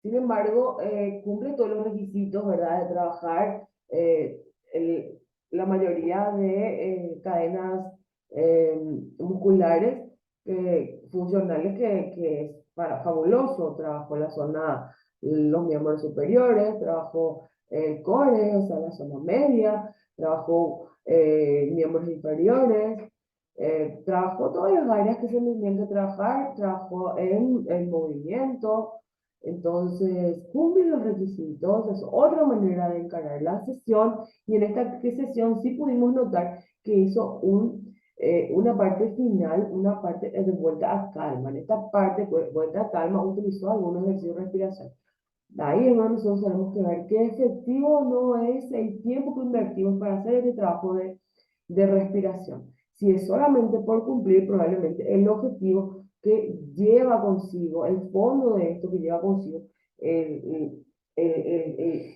Sin embargo, cumple todos los requisitos, ¿verdad? De trabajar el- la mayoría de cadenas eh, musculares funcionales que es fabuloso. Trabajó la zona, los miembros superiores, trabajó el core, o sea, la zona media, trabajó miembros inferiores, trabajó todas las áreas que se tenían que trabajar, trabajó en el movimiento. Entonces, cumple los requisitos, es otra manera de encarar la sesión, y en esta sesión sí pudimos notar que hizo una parte final, una parte de vuelta a calma. En esta parte, vuelta a calma, utilizó algunos ejercicios de respiración. Ahí es donde nosotros tenemos que ver qué efectivo no es el tiempo que invertimos para hacer este trabajo de respiración. Si es solamente por cumplir probablemente el objetivo que lleva consigo, el fondo de esto que lleva consigo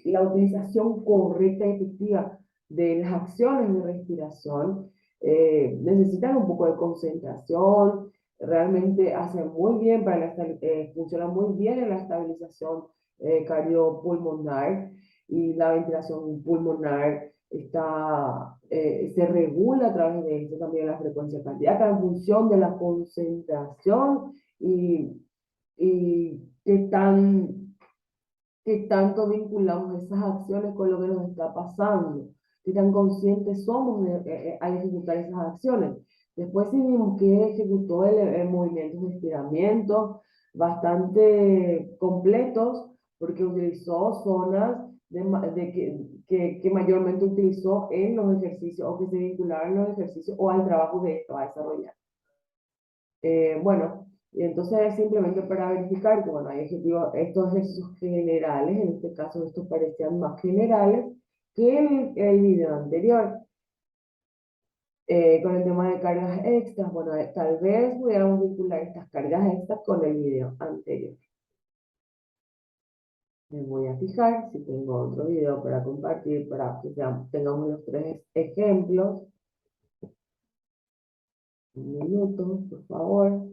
la utilización correcta y efectiva de las acciones de respiración, necesitan un poco de concentración, realmente hacen muy bien funcionan muy bien en la estabilización cardiopulmonar, y la ventilación pulmonar se regula a través de esto también la frecuencia cardíaca en función de la concentración y qué tanto vinculamos esas acciones con lo que nos está pasando, qué tan conscientes somos al ejecutar esas acciones. Después sí vimos que ejecutó movimientos de estiramiento bastante completos, porque utilizó zonas que mayormente utilizó en los ejercicios o que se vincularon en los ejercicios o al trabajo que estaba desarrollando. Bueno, y entonces simplemente para verificar que, bueno, hay estos ejercicios generales, en este caso estos parecían más generales que el video anterior. Con el tema de cargas extras, bueno, tal vez pudiéramos vincular estas cargas extras con el video anterior. Me voy a fijar si tengo otro video para compartir, para que tengamos los tres ejemplos. Un minuto, por favor.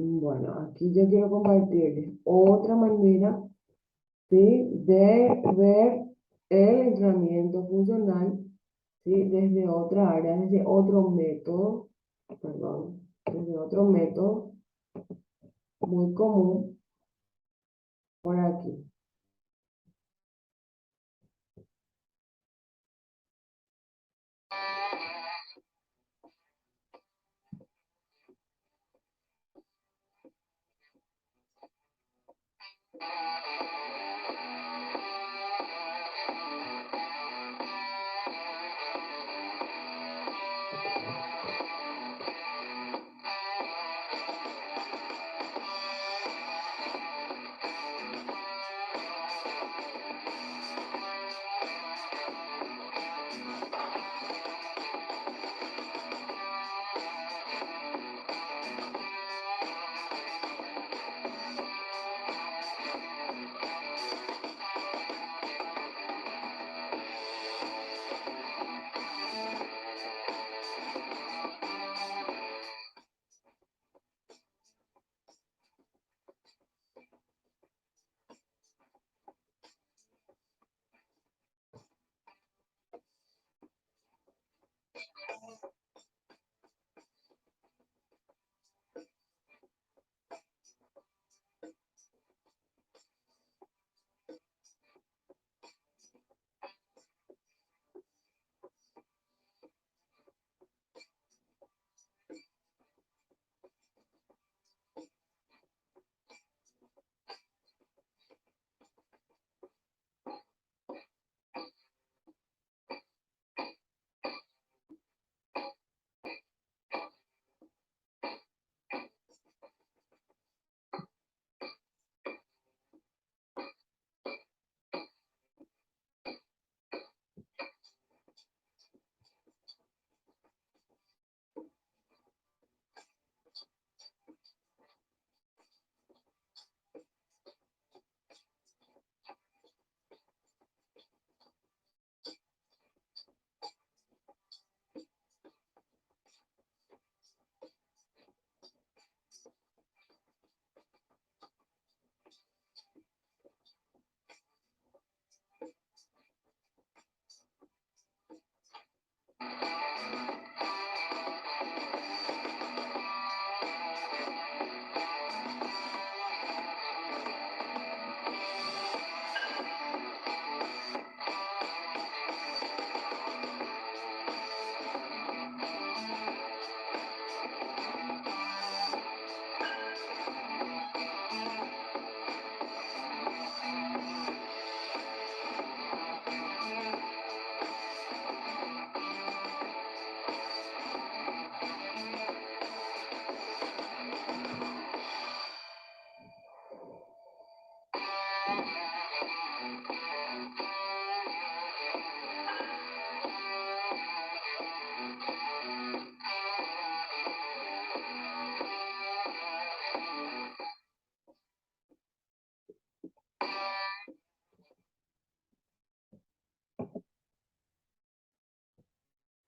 Bueno, aquí yo quiero compartirles otra manera, ¿sí?, de ver el entrenamiento funcional, ¿sí?, desde otra área, desde otro método, perdón, desde otro método muy común por aquí.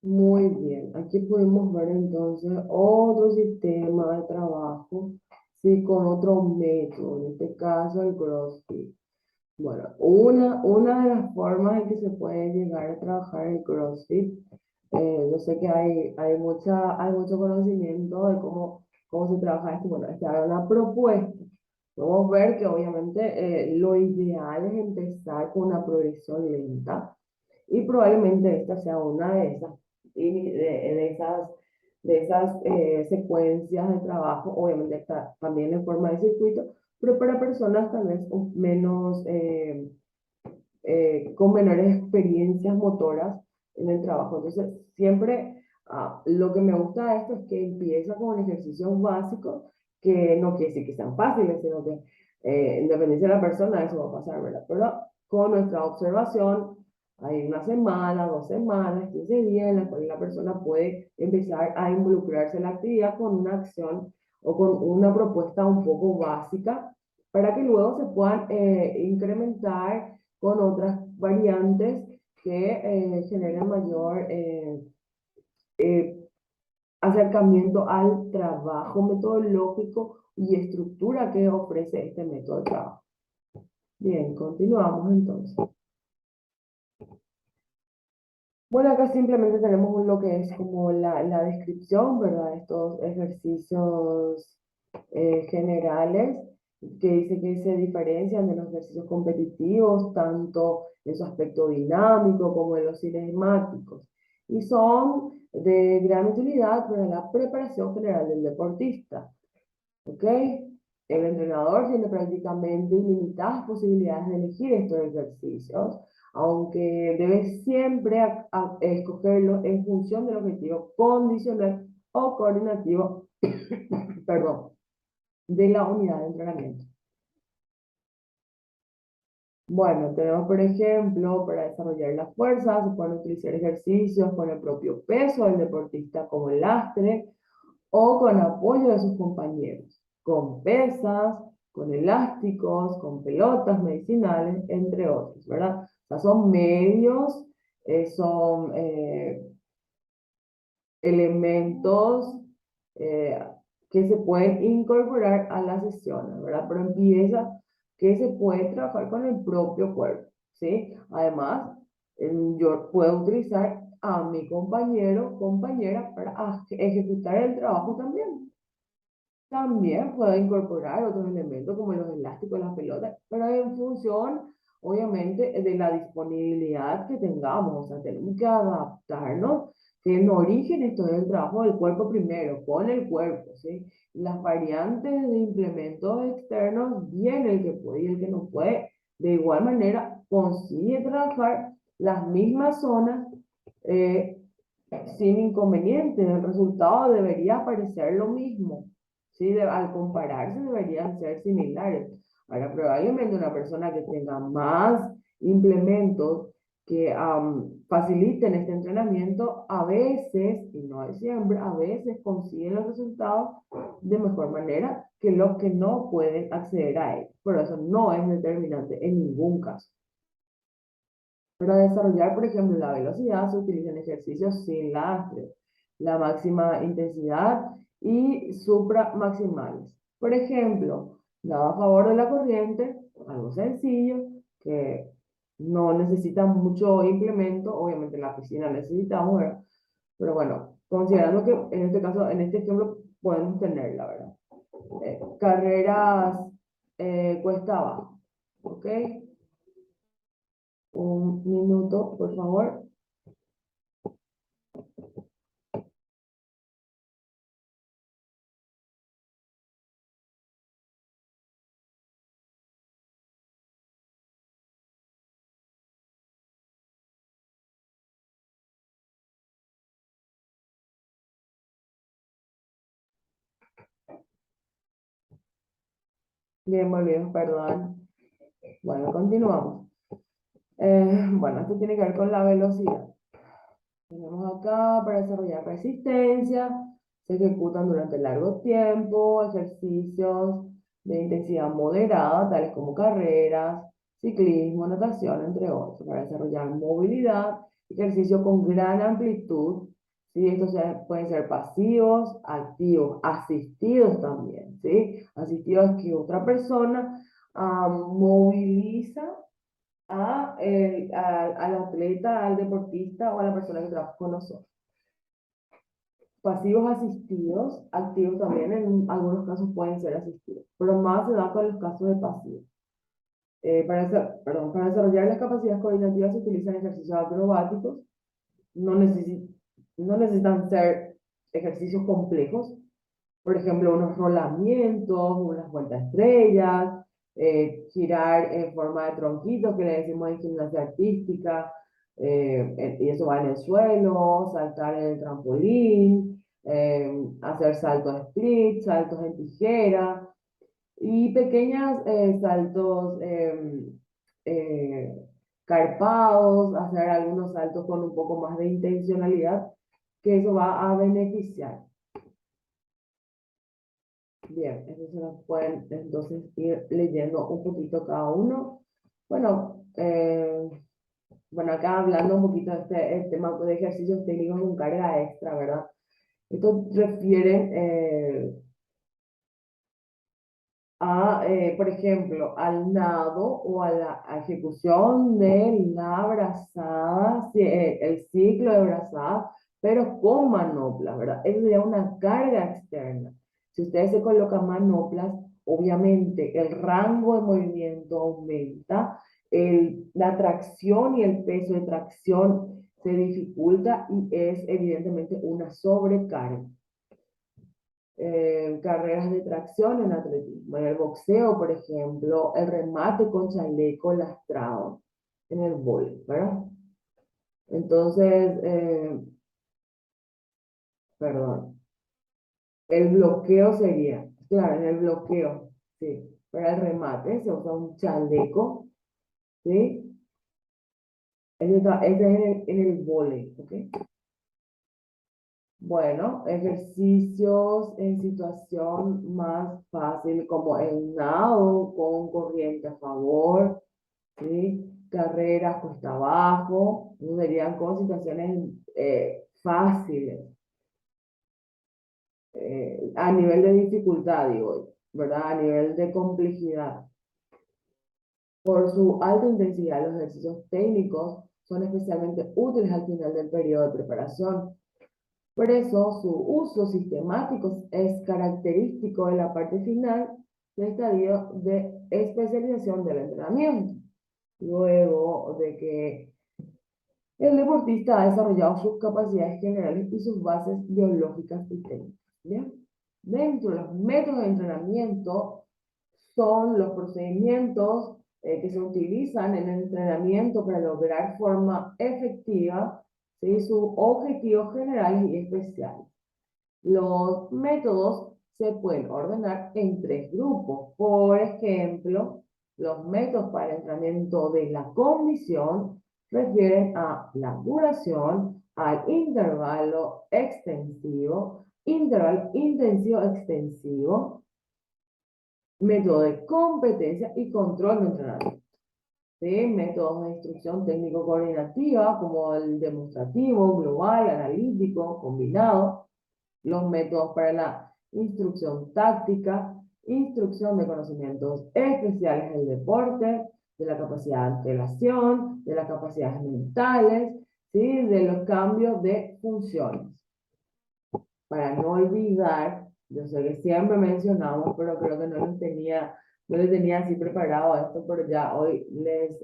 Muy bien, aquí podemos ver entonces otro sistema de trabajo, sí, con otro método, en este caso el CrossFit. Bueno, una de las formas en que se puede llegar a trabajar el CrossFit, yo sé que hay mucho conocimiento de cómo se trabaja esto. Bueno, esta era una propuesta. Vamos a ver que obviamente lo ideal es empezar con una progresión lenta y probablemente esta sea una de esas, de esas secuencias de trabajo, obviamente está también en forma de circuito, pero para personas tal vez menos, con menores experiencias motoras en el trabajo. Entonces, siempre lo que me gusta de esto es que empieza con ejercicios básicos que no quiere decir que sean fáciles, sino que en dependencia de la persona eso va a pasar, ¿verdad? Pero con nuestra observación, hay una semana, 2 semanas, 15 días en las cuales la persona puede empezar a involucrarse en la actividad con una acción o con una propuesta un poco básica para que luego se puedan incrementar con otras variantes que generen mayor acercamiento al trabajo metodológico y estructura que ofrece este método de trabajo. Bien, continuamos entonces. Bueno, acá simplemente tenemos lo que es como la descripción, ¿verdad? Estos ejercicios generales que dice que se diferencian de los ejercicios competitivos, tanto en su aspecto dinámico como en los cinemáticos. y son de gran utilidad para la preparación general del deportista. ¿Ok? El entrenador tiene prácticamente ilimitadas posibilidades de elegir estos ejercicios, aunque debe siempre escogerlos en función del objetivo condicional o coordinativo, perdón, de la unidad de entrenamiento. Bueno, tenemos por ejemplo, para desarrollar la fuerza, se pueden utilizar ejercicios con el propio peso del deportista como lastre o con apoyo de sus compañeros, con pesas, con elásticos, con pelotas medicinales, entre otros, ¿verdad? O sea, son medios, son elementos eh, que se pueden incorporar a las sesiones, ¿verdad? Pero empieza que se puede trabajar con el propio cuerpo, ¿sí? Además, yo puedo utilizar a mi compañero, compañera, para ejecutar el trabajo también. También puedo incorporar otros elementos como los elásticos, las pelotas, pero en función, obviamente, de la disponibilidad que tengamos. O sea, tenemos que adaptarnos, que en origen esto es el trabajo del cuerpo primero, con el cuerpo, ¿sí? Las variantes de implementos externos, bien el que puede y el que no puede, de igual manera, consigue trabajar las mismas zonas sin inconveniente. El resultado debería parecer lo mismo. ¿Sí? Al compararse deberían ser similares. Ahora, probablemente una persona que tenga más implementos que faciliten este entrenamiento, a veces, y no es siempre, a veces consiguen los resultados de mejor manera que los que no pueden acceder a él. Pero eso no es determinante en ningún caso. Para desarrollar, por ejemplo, la velocidad se utilizan ejercicios sin lastre, la máxima intensidad y supramaximales. Por ejemplo, nada a favor de la corriente, algo sencillo, que no necesita mucho implemento, obviamente en la piscina necesitamos, ¿verdad? Pero bueno, considerando que en este caso, en este ejemplo, podemos tenerla, ¿verdad? Carreras cuesta abajo, ¿ok? Un minuto, por favor. Bien, volvimos, perdón. Bueno, continuamos. Bueno, esto tiene que ver con la velocidad. Tenemos acá para desarrollar resistencia, se ejecutan durante largo tiempo, ejercicios de intensidad moderada, tales como carreras, ciclismo, natación, entre otros. Para desarrollar movilidad, ejercicios con gran amplitud, ¿sí? Estos pueden ser pasivos, activos, asistidos también, ¿sí? Asistidos es que otra persona moviliza al atleta, al deportista o a la persona que trabaja con nosotros. Pasivos asistidos, activos también en algunos casos pueden ser asistidos, pero más se da con los casos de pasivos. Para desarrollar las capacidades coordinativas se utilizan ejercicios acrobáticos, no, no necesitan ser ejercicios complejos, por ejemplo, unos rolamientos, unas vueltas estrellas, girar en forma de tronquitos, que le decimos en gimnasia artística, y eso va en el suelo, saltar en el trampolín, hacer saltos split, saltos en tijera, y pequeños saltos eh, carpados, hacer algunos saltos con un poco más de intencionalidad, que eso va a beneficiar. Bien, eso se los pueden entonces ir leyendo un poquito cada uno. Bueno, bueno, acá hablando un poquito de este tema de ejercicios técnicos con carga extra, ¿verdad? Esto refiere por ejemplo, al nado o a la ejecución de la brazada, el ciclo de brazada, pero con manoplas, ¿verdad? Eso sería una carga externa. Si ustedes se colocan manoplas, obviamente el rango de movimiento aumenta, la tracción y el peso de tracción se dificulta y es evidentemente una sobrecarga. Carreras de tracción en atletismo, en el boxeo, por ejemplo, el remate con chaleco lastrado, en el vóley, ¿verdad? Entonces, perdón, el bloqueo sería, claro, en el bloqueo, sí, para el remate se usa un chaleco, ¿sí? Este es en el vóley, ¿ok? Bueno, ejercicios en situación más fácil como el nado con corriente a favor, ¿sí? Carreras cuesta abajo, serían con situaciones fáciles, a nivel de dificultad, digo, ¿verdad? A nivel de complejidad. Por su alta intensidad, los ejercicios técnicos son especialmente útiles al final del periodo de preparación. Por eso, su uso sistemático es característico de la parte final del estadio de especialización del entrenamiento. Luego de que el deportista ha desarrollado sus capacidades generales y sus bases biológicas y técnicas. ¿Bien? Dentro de los métodos de entrenamiento son los procedimientos que se utilizan en el entrenamiento para lograr forma efectiva, ¿sí? Sus objetivos generales y especiales. Los métodos se pueden ordenar en 3 grupos. Por ejemplo, los métodos para el entrenamiento de la condición refieren a la duración, al intervalo extensivo, intervalo intensivo extensivo, método de competencia y control de entrenamiento. ¿Sí? Métodos de instrucción técnico-coordinativa como el demostrativo, global, analítico, combinado. Los métodos para la instrucción táctica, instrucción de conocimientos especiales del deporte, de la capacidad de antelación, de las capacidades mentales, ¿sí? De los cambios de funciones. Para no olvidar, yo sé que siempre mencionamos, pero creo que no les tenía así preparado esto, pero ya hoy les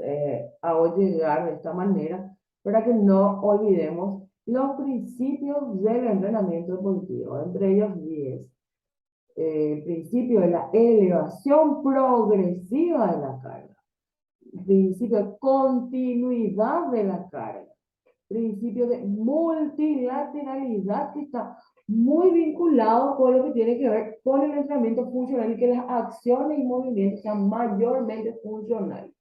hago llegar de esta manera para que no olvidemos los principios del entrenamiento deportivo, entre ellos 10. El principio de la elevación progresiva de la carga, principio de continuidad de la carga, principio de multilateralidad que está muy vinculado con lo que tiene que ver con el entrenamiento funcional y que las acciones y movimientos sean mayormente funcionales,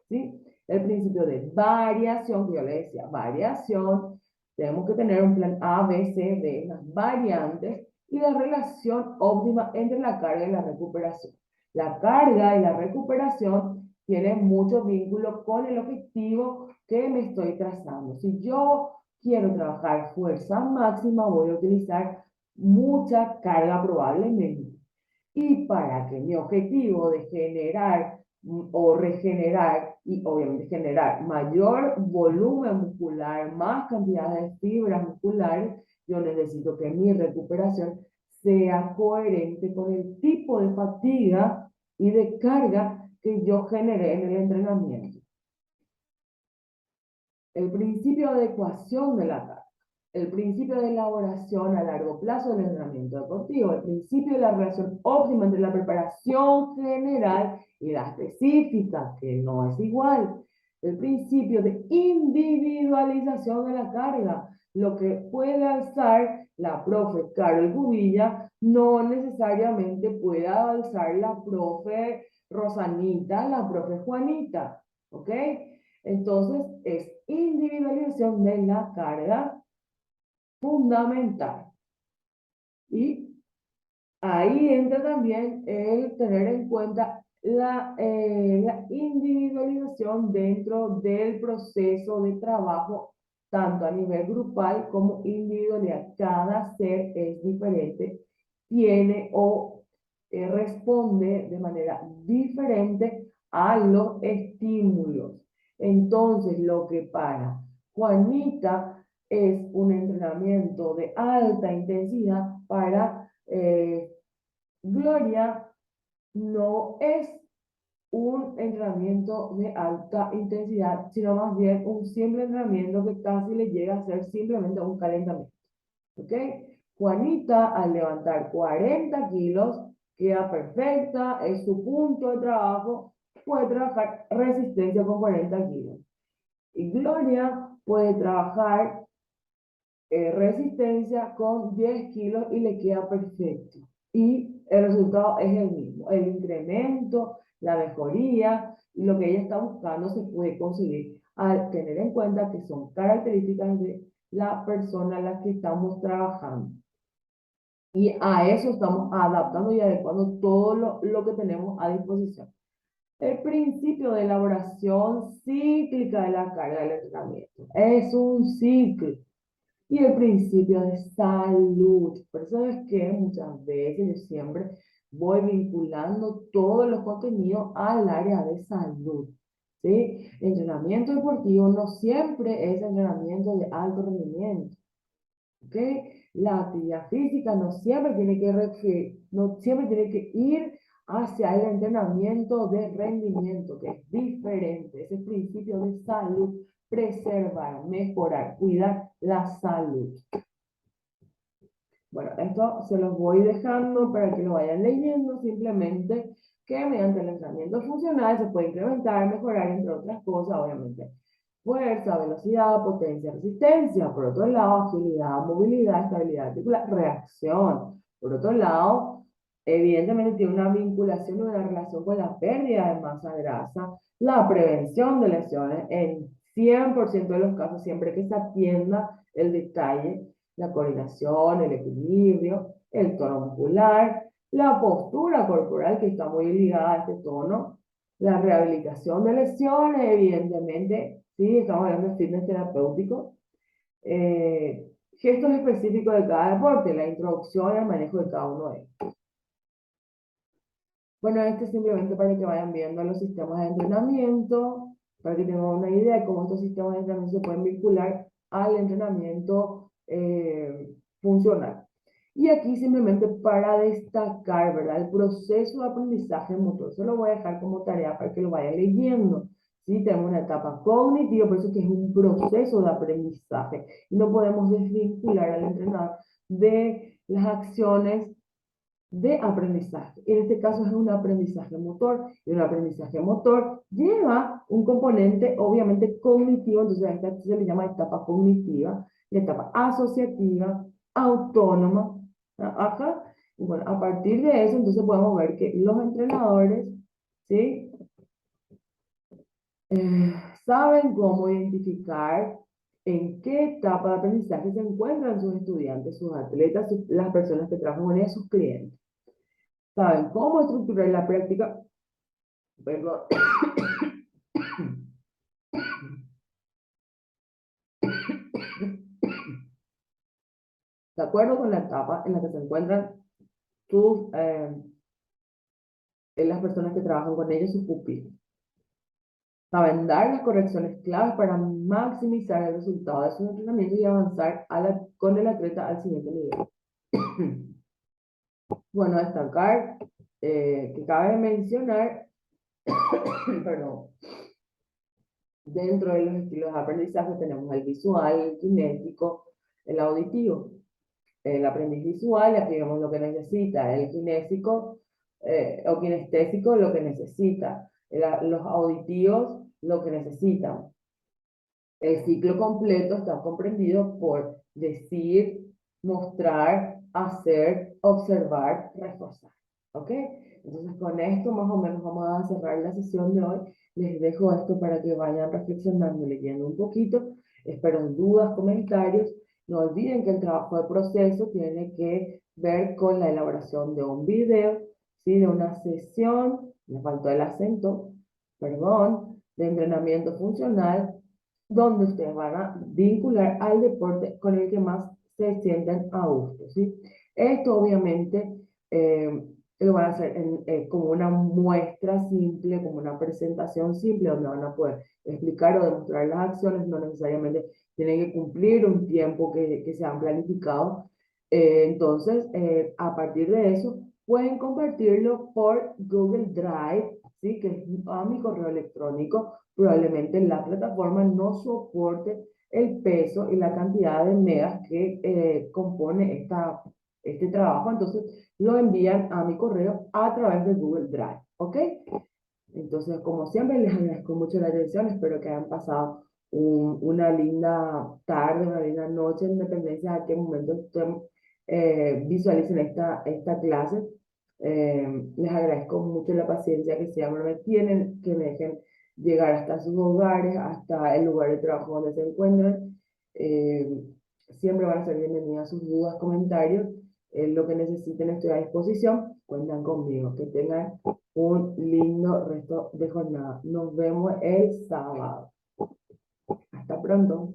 ¿sí? El principio de variación, que yo le decía, variación, tenemos que tener un plan A, B, C, D, las variantes y la relación óptima entre la carga y la recuperación. La carga y la recuperación tienen mucho vínculo con el objetivo que me estoy trazando. Si yo quiero trabajar fuerza máxima, voy a utilizar mucha carga probablemente. Y para que mi objetivo de generar o regenerar y obviamente generar mayor volumen muscular, más cantidad de fibras musculares, yo necesito que mi recuperación sea coherente con el tipo de fatiga y de carga que yo generé en el entrenamiento. El principio de ecuación de la carga, el principio de elaboración a largo plazo del entrenamiento deportivo, el principio de la relación óptima entre la preparación general y la específica, que no es igual, el principio de individualización de la carga, lo que puede alzar la profe Carol Cubilla, no necesariamente puede alzar la profe Rosanita, la profe Juanita, ¿ok? Entonces, es individualización de la carga fundamental. Y ahí entra también el tener en cuenta la individualización dentro del proceso de trabajo, tanto a nivel grupal como individualidad. Cada ser es diferente, tiene o responde de manera diferente a los estímulos. Entonces, lo que para Juanita es un entrenamiento de alta intensidad, para Gloria no es un entrenamiento de alta intensidad, sino más bien un simple entrenamiento que casi le llega a ser simplemente un calentamiento. ¿Ok? Juanita, al levantar 40 kilos, queda perfecta, es su punto de trabajo, puede trabajar resistencia con 40 kilos. Y Gloria puede trabajar resistencia con 10 kilos y le queda perfecto. Y el resultado es el mismo. El incremento, la mejoría, lo que ella está buscando se puede conseguir al tener en cuenta que son características de la persona a la que estamos trabajando. Y a eso estamos adaptando y adecuando todo lo que tenemos a disposición. El principio de elaboración cíclica de la carga del entrenamiento. Es un ciclo. Y el principio de salud. Por eso es que muchas veces yo siempre voy vinculando todos los contenidos al área de salud. ¿Sí? Entrenamiento deportivo no siempre es entrenamiento de alto rendimiento. ¿Ok? La actividad física no siempre tiene no siempre tiene que ir hacia el entrenamiento de rendimiento, que es diferente. Ese principio de salud, preservar, mejorar, cuidar la salud. Bueno, esto se los voy dejando para que lo vayan leyendo, simplemente que mediante el entrenamiento funcional se puede incrementar, mejorar, entre otras cosas, obviamente. Fuerza, velocidad, potencia, resistencia. Por otro lado, agilidad, movilidad, estabilidad articular, reacción. Por otro lado, evidentemente tiene una vinculación y una relación con la pérdida de masa grasa, la prevención de lesiones en 100% de los casos, siempre que se atienda el detalle, la coordinación, el equilibrio, el tono muscular, la postura corporal que está muy ligada a este tono, la rehabilitación de lesiones, evidentemente, sí, estamos hablando de fitness terapéutico, gestos específicos de cada deporte, la introducción y el manejo de cada uno de ellos. Bueno, este es simplemente para que vayan viendo los sistemas de entrenamiento, para que tengan una idea de cómo estos sistemas de entrenamiento se pueden vincular al entrenamiento funcional. Y aquí simplemente para destacar, ¿verdad? El proceso de aprendizaje motor. Se lo voy a dejar como tarea para que lo vayan leyendo. ¿Sí? Tenemos una etapa cognitiva, por eso que es un proceso de aprendizaje. Y no podemos desvincular al entrenador de las acciones de aprendizaje. En este caso es un aprendizaje motor, y un aprendizaje motor lleva un componente obviamente cognitivo, entonces a esta se le llama etapa cognitiva, la etapa asociativa, autónoma, ajá. Y bueno, a partir de eso entonces podemos ver que los entrenadores, ¿sí? Saben cómo identificar en qué etapa de aprendizaje se encuentran sus estudiantes, sus atletas, las personas que trabajan con ellos, sus clientes. Saben cómo estructurar la práctica, perdón, de acuerdo con la etapa en la que se encuentran sus, las personas que trabajan con ellos, sus pupilos. Saben dar las correcciones claves para maximizar el resultado de su entrenamiento y avanzar con el atleta al siguiente nivel. Bueno, destacar que cabe mencionar, perdón, dentro de los estilos de aprendizaje tenemos el visual, el kinésico, el auditivo. El aprendiz visual, escribimos lo que necesita, el kinésico o kinestésico, lo que necesita, los auditivos, lo que necesitan. El ciclo completo está comprendido por decir, mostrar, hacer, observar, reforzar. ¿Ok? Entonces con esto más o menos vamos a cerrar la sesión de hoy. Les dejo esto para que vayan reflexionando, leyendo un poquito. Espero dudas, comentarios. No olviden que el trabajo de proceso tiene que ver con la elaboración de un video, ¿sí? De una sesión, me faltó el acento, perdón, de entrenamiento funcional, donde ustedes van a vincular al deporte con el que más se sienten a gusto, ¿sí? Esto obviamente lo van a hacer como una muestra simple, como una presentación simple, donde van a poder explicar o demostrar las acciones, no necesariamente tienen que cumplir un tiempo que se han planificado. Entonces, a partir de eso, pueden compartirlo por Google Drive, ¿sí? Que es a mi correo electrónico. Probablemente la plataforma no soporte el peso y la cantidad de megas que compone este trabajo, entonces lo envían a mi correo a través de Google Drive, ¿ok? Entonces, como siempre, les agradezco mucho la atención, espero que hayan pasado una linda tarde, una linda noche, en dependencia de a qué momento estén, visualicen esta clase. Les agradezco mucho la paciencia que siempre me tienen, que me dejen llegar hasta sus hogares, hasta el lugar de trabajo donde se encuentran. Eh, Siempre van a ser bienvenidas sus dudas, comentarios, lo que necesiten estoy a disposición, cuentan conmigo. Que tengan un lindo resto de jornada. Nos vemos el sábado. Hasta pronto.